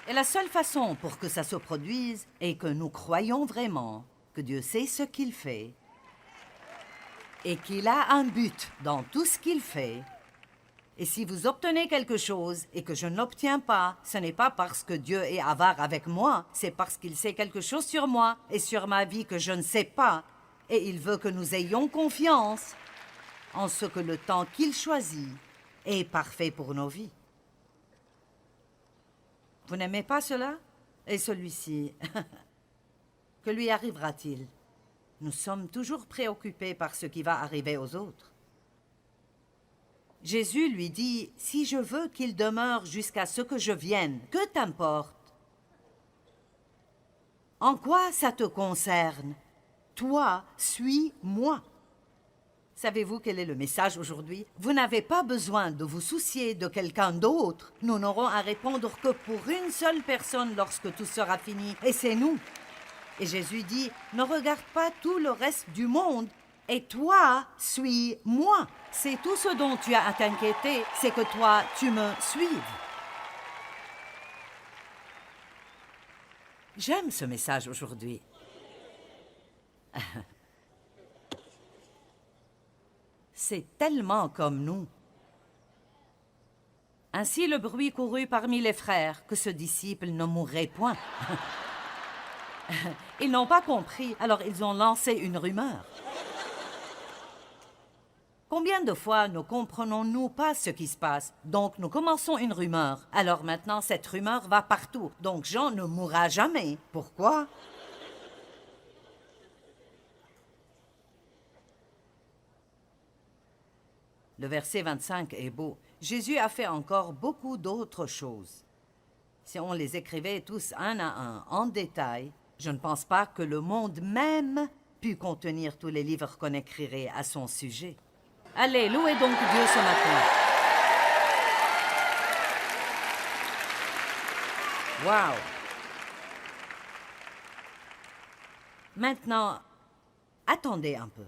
Et la seule façon pour que ça se produise est que nous croyons vraiment que Dieu sait ce qu'il fait et qu'il a un but dans tout ce qu'il fait. Et si vous obtenez quelque chose et que je ne l'obtiens pas, ce n'est pas parce que Dieu est avare avec moi, c'est parce qu'il sait quelque chose sur moi et sur ma vie que je ne sais pas. Et il veut que nous ayons confiance en ce que le temps qu'il choisit est parfait pour nos vies. Vous n'aimez pas cela? Et celui-ci, que lui arrivera-t-il? Nous sommes toujours préoccupés par ce qui va arriver aux autres. Jésus lui dit, « Si je veux qu'il demeure jusqu'à ce que je vienne, que t'importe? En quoi ça te concerne? Toi, suis-moi. » Savez-vous quel est le message aujourd'hui? Vous n'avez pas besoin de vous soucier de quelqu'un d'autre. Nous n'aurons à répondre que pour une seule personne lorsque tout sera fini, et c'est nous. Et Jésus dit, ne regarde pas tout le reste du monde, et toi, suis-moi. C'est tout ce dont tu as à t'inquiéter, c'est que toi, tu me suives. J'aime ce message aujourd'hui. C'est tellement comme nous. Ainsi le bruit courut parmi les frères que ce disciple ne mourrait point. Ils n'ont pas compris, alors ils ont lancé une rumeur. Combien de fois ne comprenons-nous pas ce qui se passe? Donc nous commençons une rumeur. Alors maintenant cette rumeur va partout. Donc Jean ne mourra jamais. Pourquoi? Le verset 25 est beau. Jésus a fait encore beaucoup d'autres choses. Si on les écrivait tous un à un, en détail, je ne pense pas que le monde même pût contenir tous les livres qu'on écrirait à son sujet. Allez, louez donc Dieu ce matin. Wow! Maintenant, attendez un peu.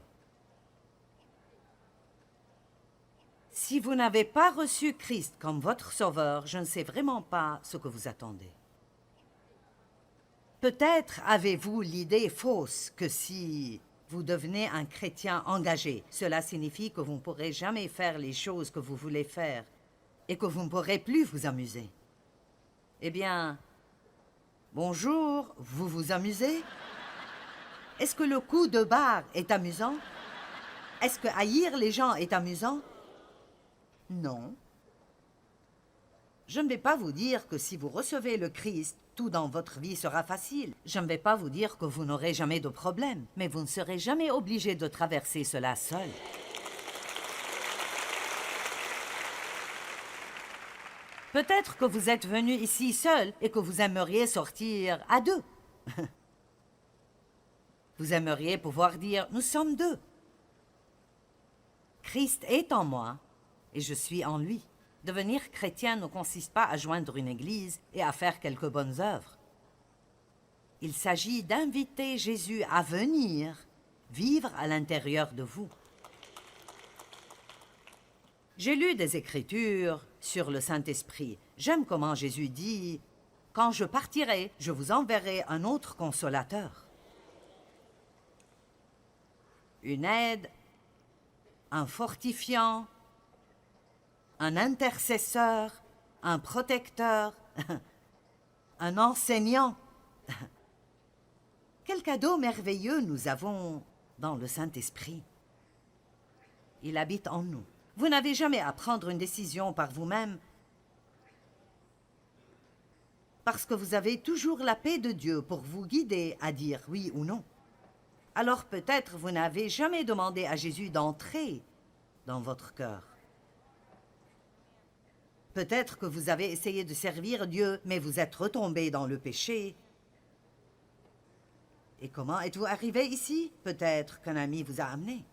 Si vous n'avez pas reçu Christ comme votre sauveur, je ne sais vraiment pas ce que vous attendez. Peut-être avez-vous l'idée fausse que si vous devenez un chrétien engagé, cela signifie que vous ne pourrez jamais faire les choses que vous voulez faire et que vous ne pourrez plus vous amuser. Eh bien, bonjour, vous vous amusez? Est-ce que le coup de barre est amusant? Est-ce que haïr les gens est amusant? Non. Je ne vais pas vous dire que si vous recevez le Christ, tout dans votre vie sera facile. Je ne vais pas vous dire que vous n'aurez jamais de problème, mais vous ne serez jamais obligé de traverser cela seul. Peut-être que vous êtes venu ici seul et que vous aimeriez sortir à deux. Vous aimeriez pouvoir dire « Nous sommes deux ». Christ est en moi et je suis en lui. Devenir chrétien ne consiste pas à joindre une église et à faire quelques bonnes œuvres. Il s'agit d'inviter Jésus à venir vivre à l'intérieur de vous. J'ai lu des écritures sur le Saint-Esprit. J'aime comment Jésus dit « Quand je partirai, je vous enverrai un autre consolateur. » Une aide, un fortifiant, un intercesseur, un protecteur, un enseignant. Quel cadeau merveilleux nous avons dans le Saint-Esprit. Il habite en nous. Vous n'avez jamais à prendre une décision par vous-même parce que vous avez toujours la paix de Dieu pour vous guider à dire oui ou non. Alors peut-être vous n'avez jamais demandé à Jésus d'entrer dans votre cœur. Peut-être que vous avez essayé de servir Dieu, mais vous êtes retombé dans le péché. Et comment êtes-vous arrivé ici? Peut-être qu'un ami vous a amené.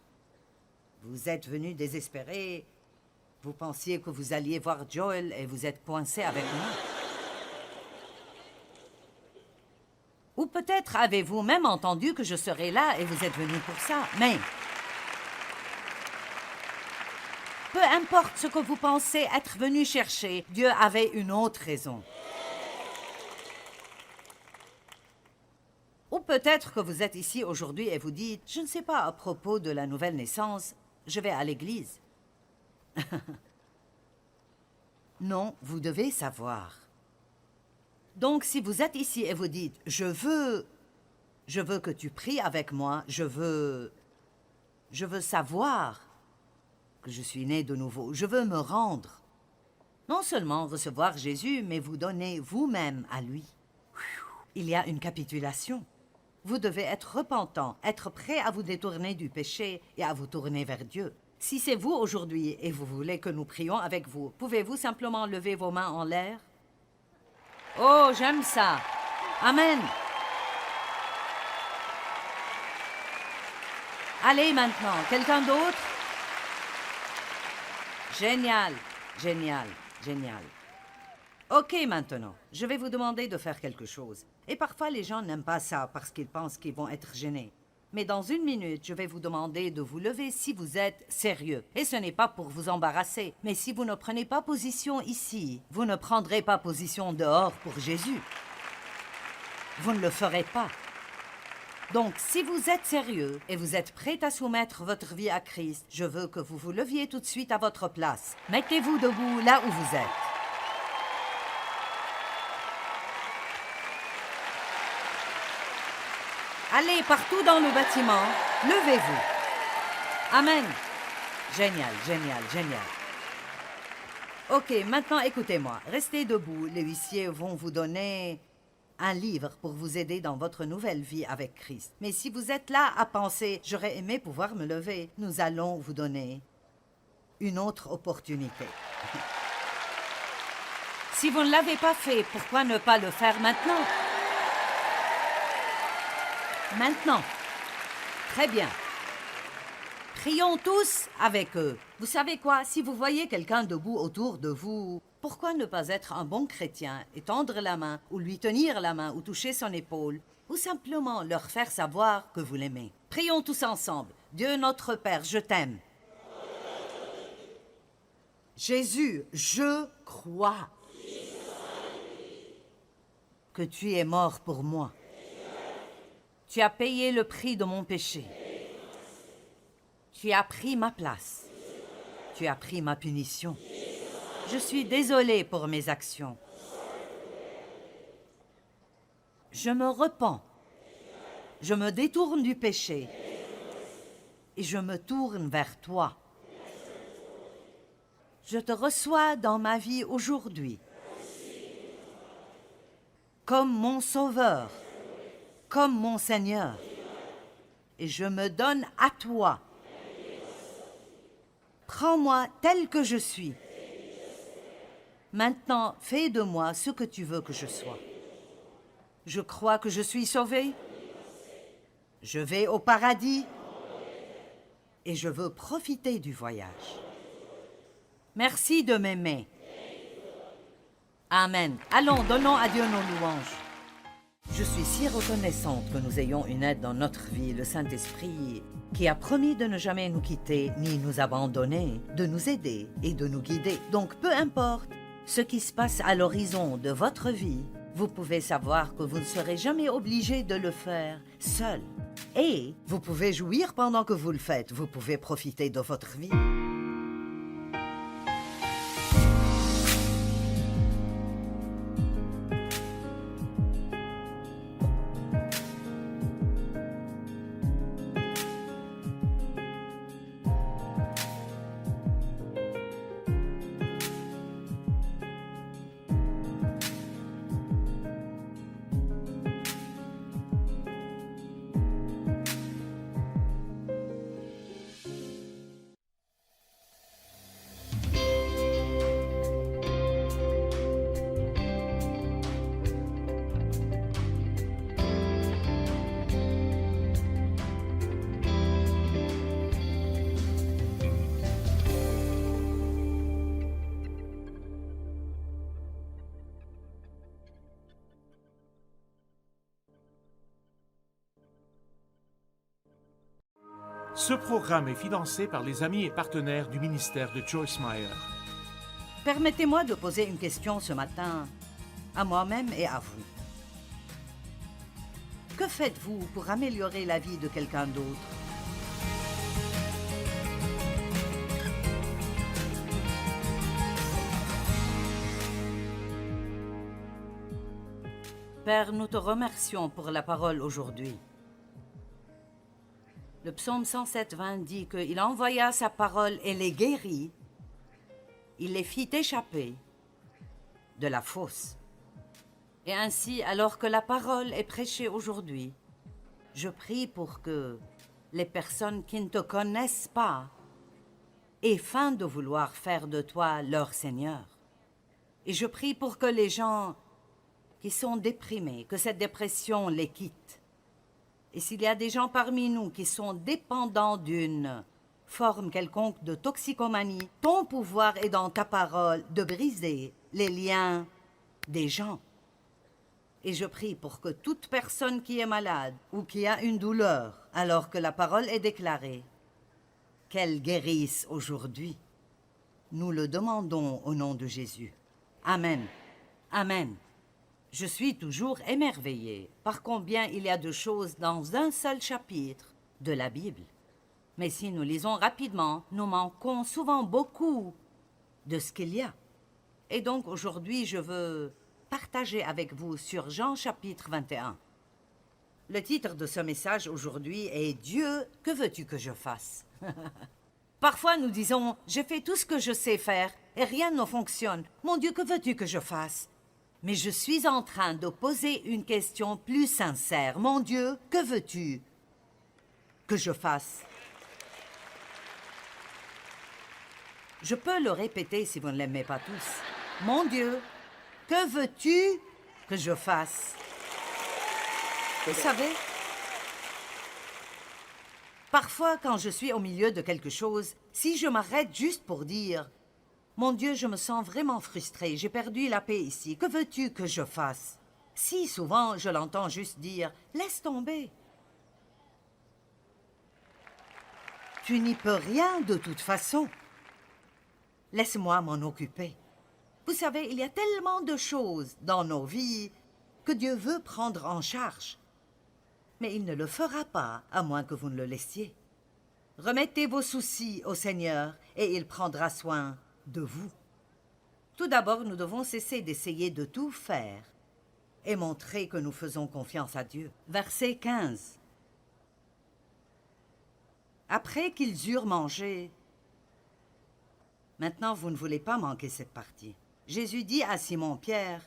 Vous êtes venu désespéré. Vous pensiez que vous alliez voir Joel et vous êtes coincé avec moi. Ou peut-être avez-vous même entendu que je serais là et vous êtes venu pour ça. Mais peu importe ce que vous pensez être venu chercher, Dieu avait une autre raison. Ou peut-être que vous êtes ici aujourd'hui et vous dites, je ne sais pas à propos de la nouvelle naissance, je vais à l'église. Non, vous devez savoir. Donc si vous êtes ici et vous dites, je veux que tu pries avec moi, je veux savoir que je suis né de nouveau, je veux me rendre. Non seulement recevoir Jésus, mais vous donner vous-même à lui. Il y a une capitulation. Vous devez être repentant, être prêt à vous détourner du péché et à vous tourner vers Dieu. Si c'est vous aujourd'hui et vous voulez que nous prions avec vous, pouvez-vous simplement lever vos mains en l'air? Oh, j'aime ça. Amen. Allez maintenant, quelqu'un d'autre? Génial, génial, génial. Ok, maintenant, je vais vous demander de faire quelque chose. Et parfois, les gens n'aiment pas ça parce qu'ils pensent qu'ils vont être gênés. Mais dans 1 minute, je vais vous demander de vous lever si vous êtes sérieux. Et ce n'est pas pour vous embarrasser. Mais si vous ne prenez pas position ici, vous ne prendrez pas position dehors pour Jésus. Vous ne le ferez pas. Donc, si vous êtes sérieux et vous êtes prêt à soumettre votre vie à Christ, je veux que vous vous leviez tout de suite à votre place. Mettez-vous debout là où vous êtes. Allez partout dans le bâtiment, levez-vous. Amen. Génial, génial, génial. Ok, maintenant écoutez-moi. Restez debout. Les huissiers vont vous donner un livre pour vous aider dans votre nouvelle vie avec Christ. Mais si vous êtes là à penser « J'aurais aimé pouvoir me lever », nous allons vous donner une autre opportunité. Si vous ne l'avez pas fait, pourquoi ne pas le faire maintenant? Maintenant. Très bien. Prions tous avec eux. Vous savez quoi? Si vous voyez quelqu'un debout autour de vous, pourquoi ne pas être un bon chrétien et tendre la main, ou lui tenir la main, ou toucher son épaule, ou simplement leur faire savoir que vous l'aimez? Prions tous ensemble. Dieu notre Père, je t'aime. Jésus, je crois que tu es mort pour moi. Tu as payé le prix de mon péché. Tu as pris ma place. Tu as pris ma punition. Je suis désolé pour mes actions. Je me repens. Je me détourne du péché. Et je me tourne vers toi. Je te reçois dans ma vie aujourd'hui. Comme mon Sauveur. Comme mon Seigneur. Et je me donne à toi. Prends-moi tel que je suis. Maintenant, fais de moi ce que tu veux que je sois. Je crois que je suis sauvé. Je vais au paradis. Et je veux profiter du voyage. Merci de m'aimer. Amen. Allons, donnons à Dieu nos louanges. Je suis si reconnaissante que nous ayons une aide dans notre vie, le Saint-Esprit, qui a promis de ne jamais nous quitter ni nous abandonner, de nous aider et de nous guider. Donc peu importe ce qui se passe à l'horizon de votre vie, vous pouvez savoir que vous ne serez jamais obligé de le faire seul. Et vous pouvez jouir pendant que vous le faites, vous pouvez profiter de votre vie. Ce programme est financé par les amis et partenaires du ministère de Joyce Meyer. Permettez-moi de poser une question ce matin à moi-même et à vous. Que faites-vous pour améliorer la vie de quelqu'un d'autre? Père, nous te remercions pour la parole aujourd'hui. Le psaume 107:20 dit qu'il envoya sa parole et les guérit. Il les fit échapper de la fosse. Et ainsi, alors que la parole est prêchée aujourd'hui, je prie pour que les personnes qui ne te connaissent pas aient faim de vouloir faire de toi leur Seigneur. Et je prie pour que les gens qui sont déprimés, que cette dépression les quitte. Et s'il y a des gens parmi nous qui sont dépendants d'une forme quelconque de toxicomanie, ton pouvoir est dans ta parole de briser les liens des gens. Et je prie pour que toute personne qui est malade ou qui a une douleur, alors que la parole est déclarée, qu'elle guérisse aujourd'hui. Nous le demandons au nom de Jésus. Amen. Amen. Je suis toujours émerveillée par combien il y a de choses dans un seul chapitre de la Bible. Mais si nous lisons rapidement, nous manquons souvent beaucoup de ce qu'il y a. Et donc aujourd'hui, je veux partager avec vous sur Jean chapitre 21. Le titre de ce message aujourd'hui est « Dieu, que veux-tu que je fasse ?» Parfois nous disons « J'ai fait tout ce que je sais faire et rien ne fonctionne. Mon Dieu, que veux-tu que je fasse ?» Mais je suis en train de poser une question plus sincère. Mon Dieu, que veux-tu que je fasse? Je peux le répéter si vous ne l'aimez pas tous. Mon Dieu, que veux-tu que je fasse? Vous savez, parfois quand je suis au milieu de quelque chose, si je m'arrête juste pour dire « Mon Dieu, je me sens vraiment frustrée, j'ai perdu la paix ici, que veux-tu que je fasse ?» Si souvent je l'entends juste dire « Laisse tomber. Tu n'y peux rien de toute façon. Laisse-moi m'en occuper. » Vous savez, il y a tellement de choses dans nos vies que Dieu veut prendre en charge. Mais il ne le fera pas, à moins que vous ne le laissiez. Remettez vos soucis au Seigneur et il prendra soin de vous. Tout d'abord, nous devons cesser d'essayer de tout faire et montrer que nous faisons confiance à Dieu. Verset 15. Après qu'ils eurent mangé, maintenant vous ne voulez pas manquer cette partie. Jésus dit à Simon-Pierre,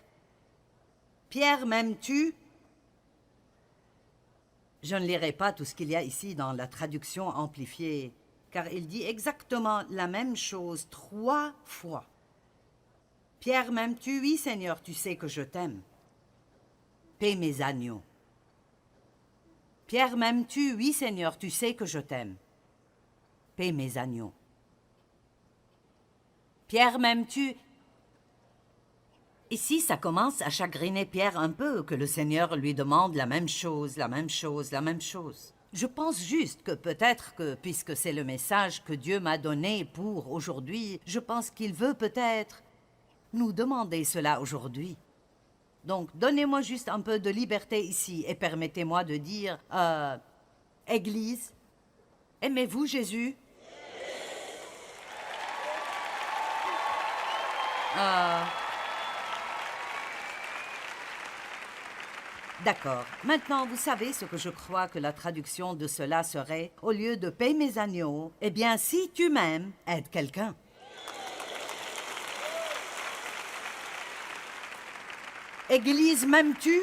« Pierre, m'aimes-tu » Je ne lirai pas tout ce qu'il y a ici dans la traduction amplifiée, car il dit exactement la même chose 3 fois. « Pierre, m'aimes-tu? Oui, Seigneur, tu sais que je t'aime. Paie mes agneaux. » Pierre, m'aimes-tu? Oui, Seigneur, tu sais que je t'aime. Paie mes agneaux. Pierre, m'aimes-tu? Ici, ça commence à chagriner Pierre un peu que le Seigneur lui demande la même chose, la même chose, la même chose. Je pense juste que peut-être que, puisque c'est le message que Dieu m'a donné pour aujourd'hui, je pense qu'il veut peut-être nous demander cela aujourd'hui. Donc, donnez-moi juste un peu de liberté ici et permettez-moi de dire, Église, aimez-vous Jésus? D'accord. Maintenant, vous savez ce que je crois que la traduction de cela serait, au lieu de « paie mes agneaux », eh bien, si tu m'aimes, aide quelqu'un. Église, m'aimes-tu?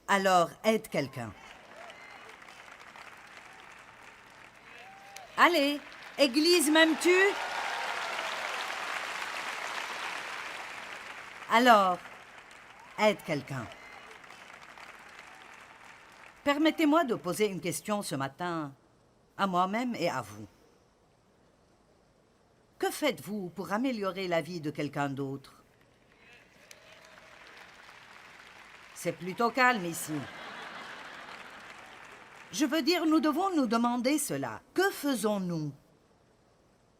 Alors, aide quelqu'un. Allez, Église, m'aimes-tu? Alors, aide quelqu'un. Permettez-moi de poser une question ce matin à moi-même et à vous. Que faites-vous pour améliorer la vie de quelqu'un d'autre? C'est plutôt calme ici. Je veux dire, nous devons nous demander cela. Que faisons-nous?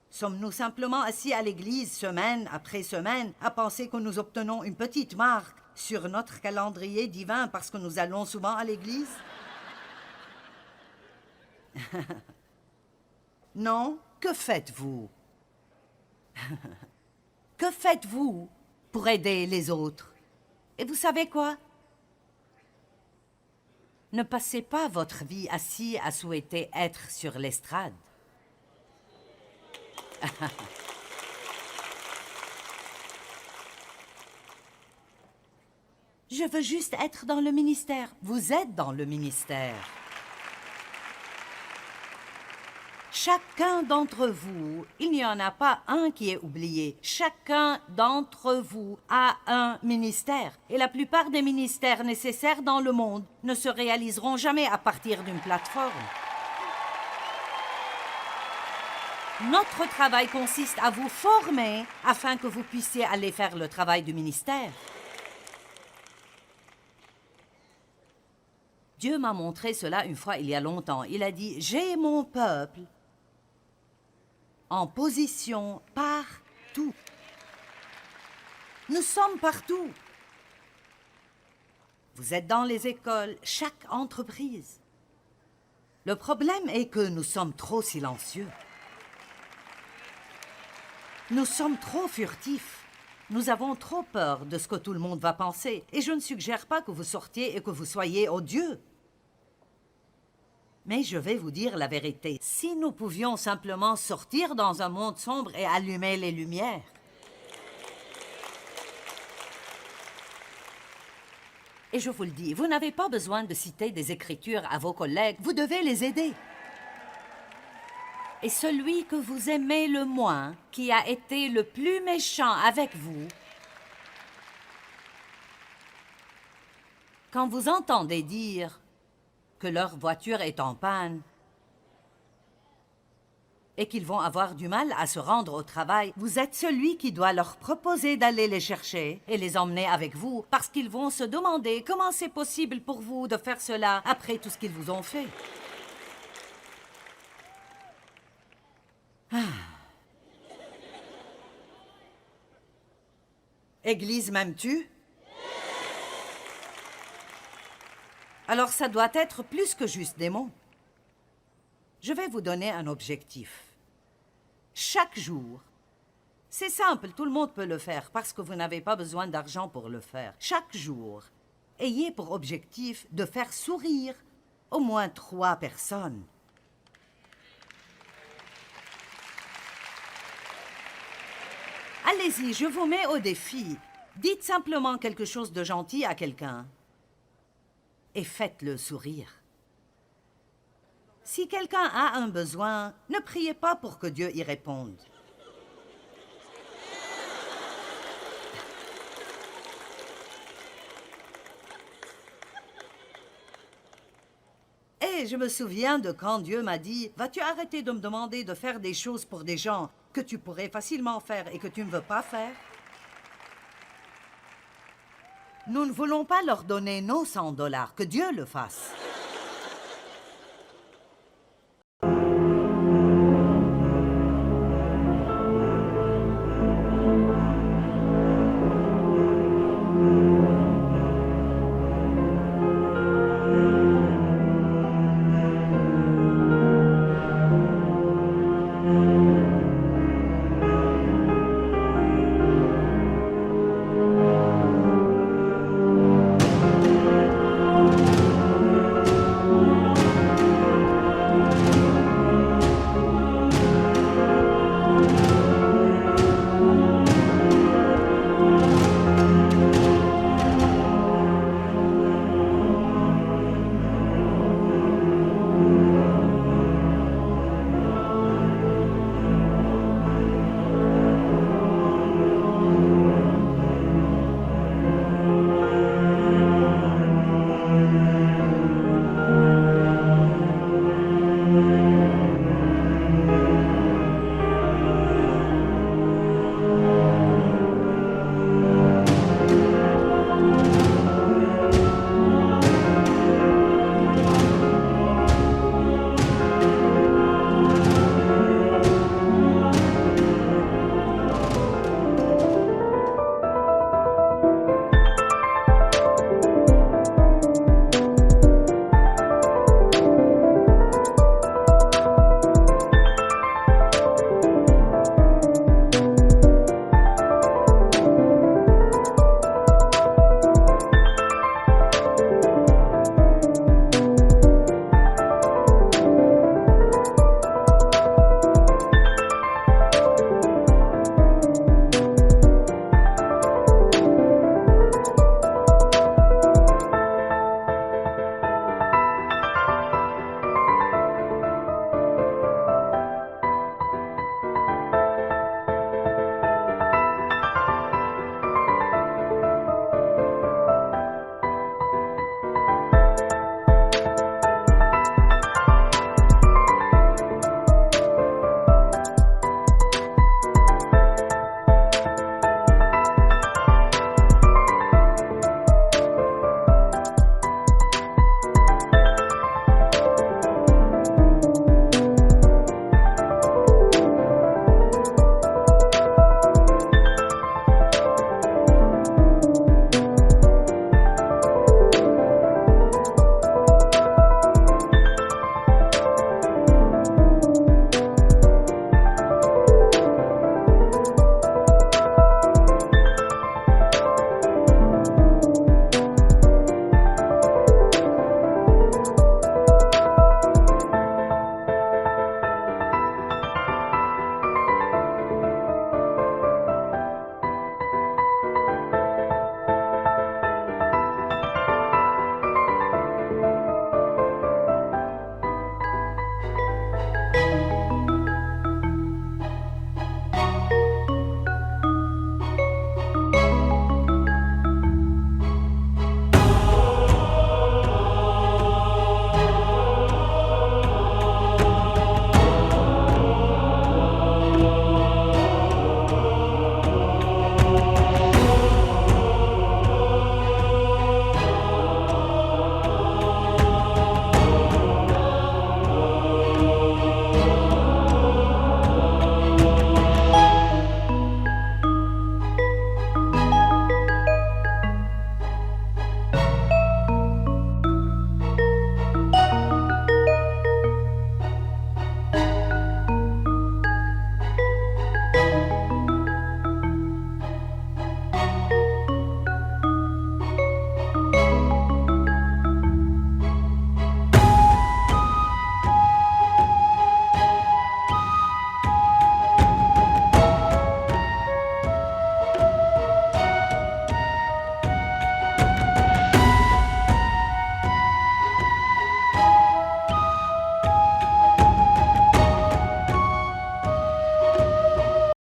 Sommes-nous simplement assis à l'église semaine après semaine à penser que nous obtenons une petite marque sur notre calendrier divin parce que nous allons souvent à l'église? Non, que faites-vous? Que faites-vous pour aider les autres? Et vous savez quoi? Ne passez pas votre vie assis à souhaiter être sur l'estrade. Je veux juste être dans le ministère. Vous êtes dans le ministère. Chacun d'entre vous, il n'y en a pas un qui est oublié. Chacun d'entre vous a un ministère. Et la plupart des ministères nécessaires dans le monde ne se réaliseront jamais à partir d'une plateforme. Notre travail consiste à vous former afin que vous puissiez aller faire le travail du ministère. Dieu m'a montré cela une fois il y a longtemps. Il a dit, j'ai mon peuple en position partout. Nous sommes partout. Vous êtes dans les écoles, chaque entreprise. Le problème est que nous sommes trop silencieux. Nous sommes trop furtifs. Nous avons trop peur de ce que tout le monde va penser. Et je ne suggère pas que vous sortiez et que vous soyez odieux. Mais je vais vous dire la vérité. Si nous pouvions simplement sortir dans un monde sombre et allumer les lumières. Et je vous le dis, vous n'avez pas besoin de citer des Écritures à vos collègues. Vous devez les aider. Et celui que vous aimez le moins, qui a été le plus méchant avec vous, quand vous entendez dire que leur voiture est en panne et qu'ils vont avoir du mal à se rendre au travail, vous êtes celui qui doit leur proposer d'aller les chercher et les emmener avec vous parce qu'ils vont se demander comment c'est possible pour vous de faire cela après tout ce qu'ils vous ont fait. Église, m'aimes-tu? Alors ça doit être plus que juste des mots. Je vais vous donner un objectif. Chaque jour, c'est simple, tout le monde peut le faire parce que vous n'avez pas besoin d'argent pour le faire. Chaque jour, ayez pour objectif de faire sourire au moins 3 personnes. Allez-y, je vous mets au défi. Dites simplement quelque chose de gentil à quelqu'un et faites-le sourire. Si quelqu'un a un besoin, ne priez pas pour que Dieu y réponde. Et je me souviens de quand Dieu m'a dit « Vas-tu arrêter de me demander de faire des choses pour des gens que tu pourrais facilement faire et que tu ne veux pas faire? » Nous ne voulons pas leur donner nos $100, que Dieu le fasse.